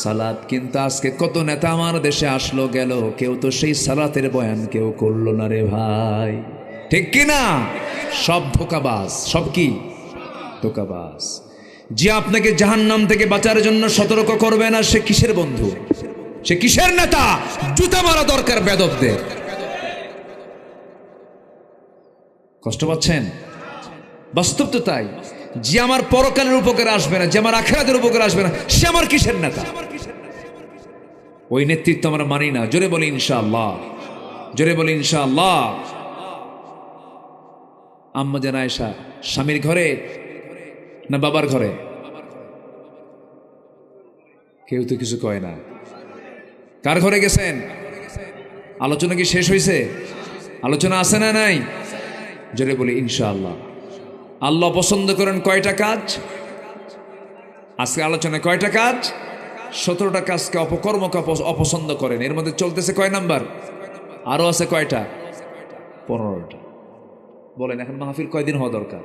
সালাত। কিন্তু আজকে কত নেতা আমার দেশে আসলো গেল, কেউ তো সেই সালাতের বয়ান কেউ করলো না রে ভাই, ঠিক কি না? সব ধোঁকাবাজ, সব কি ধোঁকাবাজ। যে আপনাকে জাহান্নাম থেকে বাঁচার জন্য সতর্ক করবে না, সে কিসের বন্ধু, সে কিসের নেতা? জুতা মারা দরকার বেদবদের। কষ্ট পাচ্ছেন? বাস্তব তো তাই। যে আমার পরকালের উপকারে আসবে না, যে আমার আখিরাতের উপকারে আসবে না, সে আমার কিসের নেতা? ওই নেতৃত্ব আমরা মানি না। জোরে বলি ইনশাআল্লাহ, জোরে বলি ইনশাআল্লাহ। আম্মা জান আয়েশা স্বামীর ঘরে না বাবার ঘরে? কেউ তো কিছু কয় না। কার ঘরে গেছেন? আলোচনা কি শেষ হয়েছে? আলোচনা আছে না নাই? জোরে বলি ইনশাআল্লাহ। আল্লাহ পছন্দ করেন কয়টা কাজ? আজকে আলোচনায় কয়টা কাজ? 17টা কাজকে অপকর্মকে অপছন্দ করেন। এর মধ্যে চলতেছে কয় নাম্বার? আরো আছে কয়টা? 15টা। বলেন এখন মাহফিল কয়দিন হওয়া দরকার?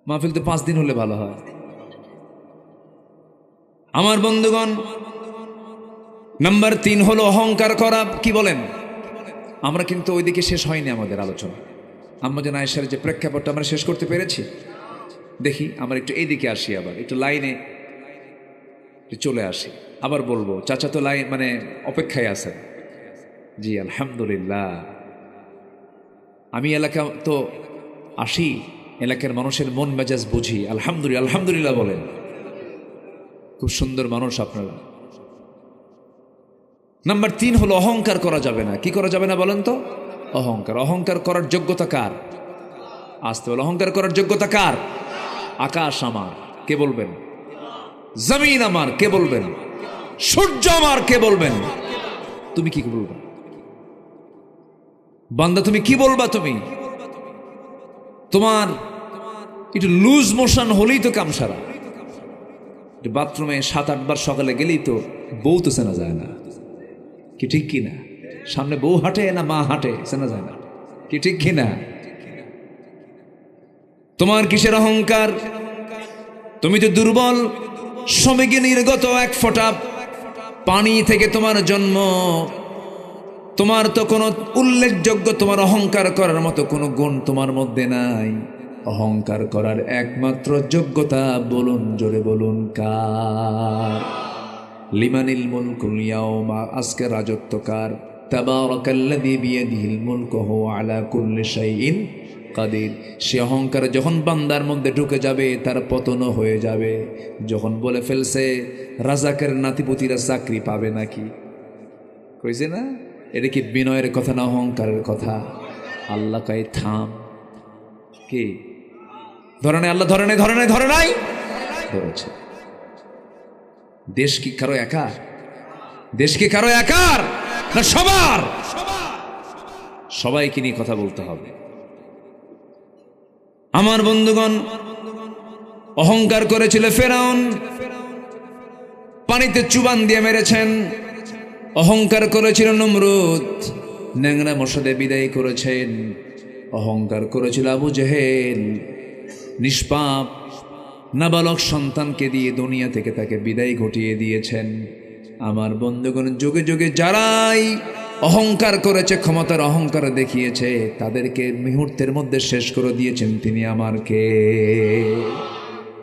মাহফিল তো 5 দিন হলে ভালো হয়। আমার বন্ধুগণ, নাম্বার 3 হলো অহংকার করা। কি বলেন? আমরা কিন্তু ওইদিকে শেষ হয়নি আমাদের আলোচনা। আম্মা জান আয়েশার যে প্রেক্ষাপটটা আমরা শেষ করতে পেরেছি, দেখি আমরা একটু এইদিকে আসি, আবার একটু লাইনে চলে আসি। আবার বলবো, চাচা তো লাইন মানে অপেক্ষায় আছেন। জি আলহামদুলিল্লাহ। আমি এলাকা তো আসি, এলাকার মানুষের মন মেজাজ বুঝি। আলহামদুলিল্লাহ, আলহামদুলিল্লাহ বলেন। খুব সুন্দর মানুষ আপনারা। নাম্বার 3 হলো অহংকার করা যাবে না। কি করা যাবে না বলেন তো? অহংকার। অহংকার করার যোগ্যতা কার? আসতে বলে অহংকার করার যোগ্যতা কার? আকাশ আমার, কে বলবেন? জমিন আমার, কে বলবেন? সূর্য আমার, কে বলবেন? তুমি কি বলবা বান্দা? তুমি কি বলবা? তুমি তোমার একটু লুজ মোশন হলেই তো কাম সারা। বাথরুমে 7-8 বার সকালে গেলেই তো বউ তো চেনা যায় না, কি ঠিক কি না? সামনে বউ হাঁটে না মা হাঁটে চেনা যায় না, কি ঠিক কি না? তোমার কিসের অহংকার? তুমি তো দুর্বল, শ্রমিকে নির্গত এক ফোঁটা পানি থেকে তোমার জন্ম। তোমার তো কোনো উল্লেখযোগ্য, তোমার অহংকার করার মতো কোনো গুণ তোমার মধ্যে নাই। অহংকার করার একমাত্র যোগ্যতা বলুন, জোরে বলুন, কার? লিমানিল মুলকুল ইয়াওমা, আজকে রাজত্ব কার? তাবারাকাল্লাযী বিয়াদিহিল মুলকু ওয়া আলা কুল্লি শাইইন কাদির। সে অহংকার যখন বান্দার মধ্যে ঢুকে যাবে, তার পতন হয়ে যাবে। যখন বলে ফেলছে রাজাকের নাতিপুতিরা চাকরি পাবে নাকি, কইছে না? এটা কি বিনয়ের কথা না অহংকারের কথা? আল্লাহ কয় থাম। কি ধরে নাই? আল্লাহ ধরে নাই, ধরে নাই, ধরে নাই, ধরেছে। দেশ কি কারো একার? দেশ কি কারো একার না সবার? সবাইকে নিয়ে কথা বলতে হবে। আমার বন্ধুগণ, অহংকার করেছিল ফেরাউন, পানিতে চুবান দিয়ে মেরেছেন। অহংকার করেছিল নমরুদ, ন্যাংরা মশাদে বিদায় করেছেন। অহংকার করেছিল আবু জেহেল, নিষ্পাপ নাবালক সন্তানকে দিয়ে দুনিয়া থেকে তাকে বিদায় ঘটিয়ে দিয়েছেন। আমার বন্ধুগণ, যুগে যুগে যারাই অহংকার করেছে, ক্ষমতার অহংকার দেখিয়েছে, তাদেরকে মুহূর্তের মধ্যে শেষ করে দিয়েছেন তিনি আমার কে?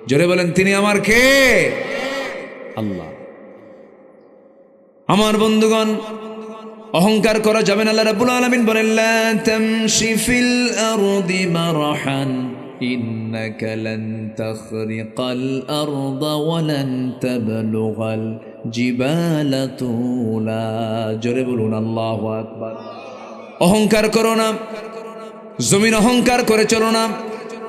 জোরে বলেন, তিনি আমার কে? আল্লাহ। আমার বন্ধুগণ, অহংকার করা যাবে না। আল্লাহ রাব্বুল আলামিন বলেন, লা তামশি ফিল আরদি মারহান ইন্নাকা লান তাখরিকাল আরদা ওয়া লান তাবলুগাল জিবালা তুলা। জোরে বলুন আল্লাহু আকবার। অহংকার করো না, জমিন অহংকার করে চলো না।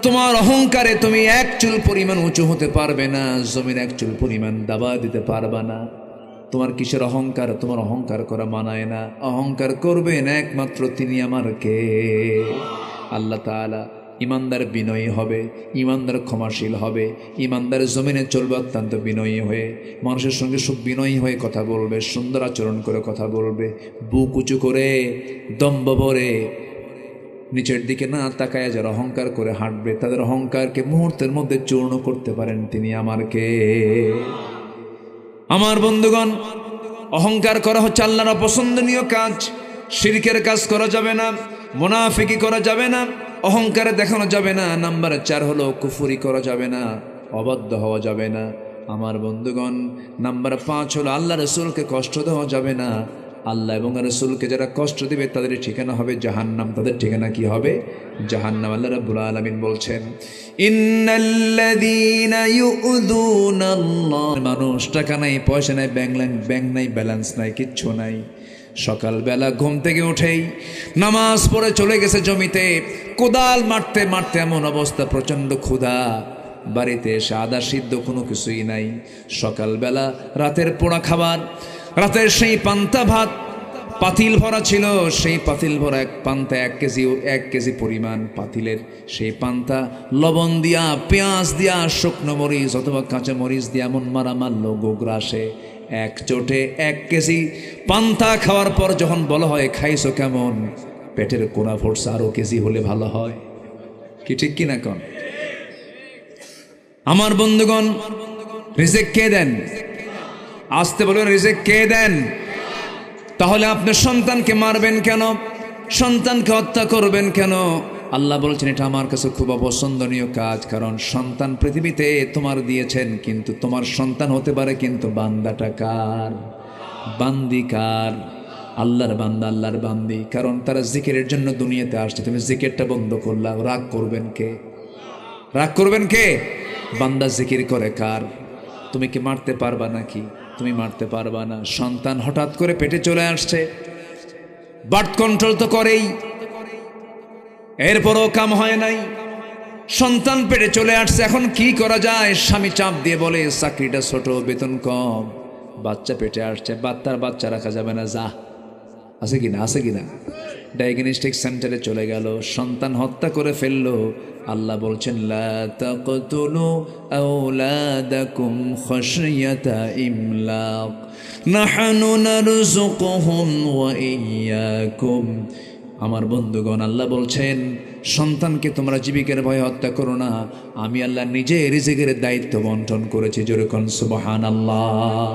তোমার অহংকারে তুমি এক চুল পরিমাণ উঁচু হতে পারবে না, জমিন এক চুল পরিমাণ দাবা দিতে পারবে না। তোমার কিসের অহংকার? তোমার অহংকার করা মানায় না। অহংকার করবেন একমাত্র তিনি আমার কে? আল্লাহ তাআলা ইমানদার বিনয়ী হবে, ইমানদার ক্ষমাশীল হবে, ইমানদার জমিনে চলবে অত্যন্ত বিনয়ী হয়ে, মানুষের সঙ্গে খুব বিনয়ী হয়ে কথা বলবে, সুন্দর আচরণ করে কথা বলবে, বুক উঁচু করে দম্ভ ভরে নিচের দিকে না তাকায় যারা অহংকার করে হাঁটবে, তাদের অহংকারকে মুহূর্তের মধ্যে চূর্ণ করতে পারেন তিনি আমার কে। আমার বন্ধুগণ, অহংকার করা হচ্ছে আল্লাহর অপছন্দনীয় কাজ। শিরকের কাজ করা যাবে না, মুনাফিকি করা যাবে না, অহংকারে দেখানো যাবে না। নাম্বার 4 হলো কুফরি করা যাবে না, অবাধ্য হওয়া যাবে না। আমার বন্ধুগণ, নাম্বার 5 হলো আল্লাহ রসুলকে কষ্ট দেওয়া যাবে না। আল্লাহ এবং রসুলকে যারা কষ্ট দিবে তাদের ঠিকানা হবে জাহান্নাম। তাদের ঠিকানা কি হবে? জাহান্নাম। আল্লাহ রাব্বুল আলামিন বলছেন, ইন্নাল্লাযীনা ইউযুনাল্লাহ, মানুষ টাকা নাই, পয়সা নাই, ব্যাংক নাই, ব্যালেন্স নাই, কিচ্ছু নাই। সকালবেলা ঘুম থেকে উঠেই নামাজ পড়ে চলে গেছে জমিতে, কোদাল মারতে মারতে এমন অবস্থা, প্রচণ্ড ক্ষুধা, বাড়িতে এসে আদা সিদ্ধ কোনো কিছুই নাই। সকালবেলা রাতের পোড়া খাবার, রাতের সেই পান্তা ভাত পাতিল ভরা ছিল, সেই পাতিল ভরা এক পান্তা 1 কেজি পরিমাণ পাতিলের সেই পান্তা লবণ দিয়া, পেঁয়াজ দিয়া, শুকনো মরিচ অথবা কাঁচা মরিচ দিয়া এমন মারা মারলো গোগ্রাসে। এক চোটে 1 কেজি পান্তা খাওয়ার পর যখন বলা হয় খাইছো কেমন, পেটের কোনা ফোর্স আরো কেজি হলে ভালো হয়। কি ঠিক কিনা কন? আমার বন্ধুগণ, রিজিক কে দেন? আসতে বলুন, রিজিক কে দেন? তাহলে আপনি সন্তানকে মারবেন কেন? সন্তানকে হত্যা করবেন কেন? আল্লাহ বলছেন এটা আমার কাছে খুব অপছন্দনীয় কাজ। কারণ সন্তান পৃথিবীতে তোমার দিয়েছেন, কিন্তু তোমার সন্তান হতে পারে কিন্তু বান্দাটা কার? বান্দি কার? আল্লাহর বান্দা, আল্লাহর বান্দি। কারণ তারা জিকিরের জন্য দুনিয়াতে আসছে, তুমি জিকিরটা বন্ধ করলা, রাগ করবেন কে? রাগ করবেন কে? বান্দা জিকির করে কার? তুমি কি মারতে পারবা নাকি? তুমি মারতে পারবা না। সন্তান হঠাৎ করে পেটে চলে আসছে, বার্থ কন্ট্রোল তো করেই, এরপরও কাম হয় নাই। সন্তান পেটে চলে আসছে, এখন কি করা যায়? স্বামী চাপ দিয়ে বলে চাকরিটা ছোট, বেতন কম, বাচ্চা পেটে আসছে, বাচ্চা রাখা যাবে না, যা। আছে কিনা? আছে কিনা? ডায়াগনস্টিক সেন্টারে চলে গেল, সন্তান হত্যা করে ফেললো। আল্লাহ বলছেন, লা তাকতুলু আওলাদাকুম খাশিয়াতা ইমলাক নাহনু নারযুকুহুম ওয়া ইয়্যাকুম। আমার বন্ধুগণ, আল্লাহ বলছেন সন্তানকে তোমরা জীবিকার ভয়ে হত্যা করো না, আমি আল্লাহ নিজে রিজিকের দায়িত্ব বন্টন করেছি। জোরে কোন সুবহানাল্লাহ।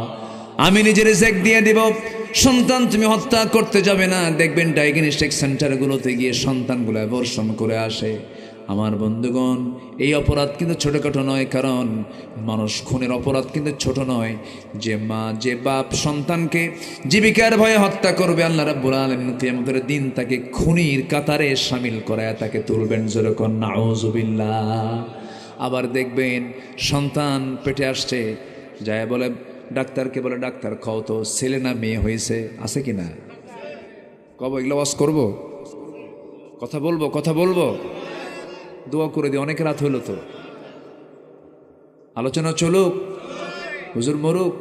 আমি নিজে রিজিক দিয়ে দিব, সন্তান তুমি হত্যা করতে যাবে না। দেখবেন ডায়াগনস্টিক সেন্টারগুলোতে গিয়ে সন্তানগুলো অ্যাবর্শন করে আসে। আমার বন্ধুগণ, এই অপরাধ কিন্তু ছোটোখাটো নয়, কারণ মানুষ খুনের অপরাধ কিন্তু ছোট নয়। যে মা, যে বাপ সন্তানকে জীবিকার ভয়ে হত্যা করবে, আল্লাহ রাব্বুল আলামিন কিয়ামতের দিন তাকে খুনির কাতারে শামিল করায় তাকে তুলবেন। জোরে কোন নাউযুবিল্লাহ। আবার দেখবেন সন্তান পেটে আসছে, যায় বলে ডাক্তারকে, বলে ডাক্তার কও তো ছেলে না মেয়ে হয়েছে। আছে কি না? কব এগুলো ওয়াজ করবো, কথা বলবো, কথা বলবো, দোয়া করে দিই। অনেক রাত হলো তো, আলোচনা চলুক, হুজুর মরুক।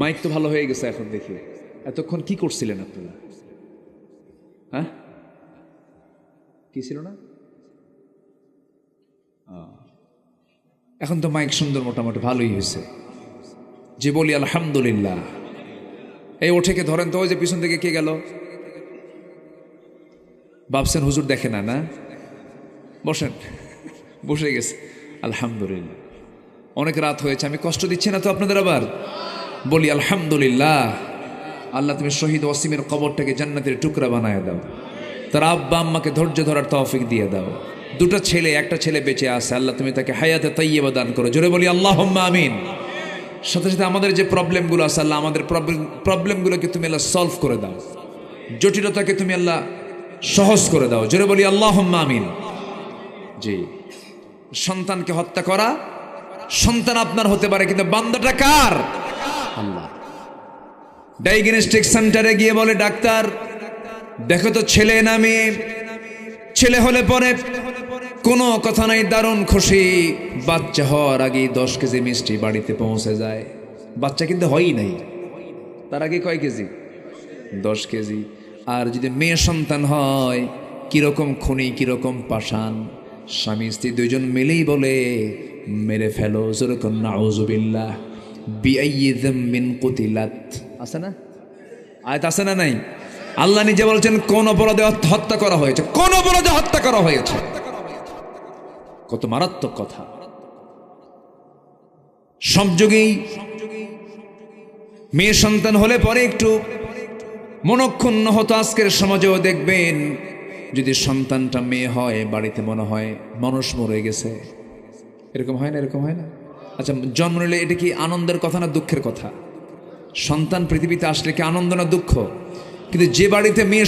মাইক তো ভালো হয়ে গেছে এখন দেখি। এতক্ষণ কি করছিলেন আপনারা? হ্যাঁ, কি ছিল না? এখন তো মাইক সুন্দর, মোটামুটি ভালোই হয়েছে। যে বলি আলহামদুলিল্লাহ। এই ওঠেকে ধরেন তো, ওই যে পিছন থেকে কে গেল? ভাবছেন হুজুর দেখে না? না, বসেন। বসে গেছে, আলহামদুলিল্লাহ। অনেক রাত হয়েছে, আমি কষ্ট দিচ্ছি না তো আপনাদের? আবার বলি আলহামদুলিল্লাহ। আল্লাহ তুমি শহীদ ওয়াসিমের কবরটাকে জান্নাতের টুকরা বানায় দাও, তার আব্বা আম্মাকে ধৈর্য ধরার তৌফিক দিয়ে দাও। 2টা ছেলে, একটা ছেলে বেঁচে আছে, আল্লাহ তুমি তাকে হায়াতে তাইয়্যিবা দান করো। জোরে বলি আল্লাহুম্মা আমিন। সাথে সাথে আমাদের যে প্রবলেমগুলো আছে, আল্লাহ আমাদের প্রবলেমগুলোকে তুমি আল্লাহ সলভ করে দাও, জটিলতাকে তুমি আল্লাহ সহজ করে দাও। জোরে বলি আল্লাহুম্মা আমিন। জি, সন্তানকে হত্যা করা, সন্তান আপনার হতে পারে, কিন্তু বান্দাটা কার? আল্লাহ। ডায়াগনস্টিক সেন্টারে গিয়ে বলে ডাক্তার দেখো তো ছেলে না মেয়ে। ছেলে হলে পরে কোনো কথা নাই, দারুণ খুশি। বাচ্চা হওয়ার আগে 10 কেজি মিষ্টি বাড়িতে পৌঁছে যায়। বাচ্চা কিন্তু হয়ই নাই, তার আগে কয় কেজি? 10 কেজি। আর যদি মেয়ে সন্তান হয়, কিরকম খুনি কিরকম পাষাণ, স্বামী স্ত্রী দুইজন মিলেই বলে মেরে ফেলো, যেরকম নাউজুবিল্লাহ বিআইয়ি যামবিন কুতিলাত। আছে না আয়াত, আছে না নাই? আল্লাহ নিজে বলছেন কোন অপরাধে হত্যা করা হয়েছে, কোন অপরাধে হত্যা করা হয়েছে। কত মারাত্মক কথা। সব যুগেই মেয়ে সন্তান হলে পরে একটু মনক্ষুণ্ণ হতো, আজকের সমাজেও দেখবেন যদি সন্তানটা মেয়ে হয় বাড়িতে মনে হয় মানুষ মরে গেছে। এরকম হয় না? এরকম হয় না? আচ্ছা, জন্ম নিলে এটা কি আনন্দের কথা না দুঃখের কথা? সন্তান পৃথিবীতে আসলে কি আনন্দ না দুঃখ? কিন্তু যে বাড়িতে মেয়ে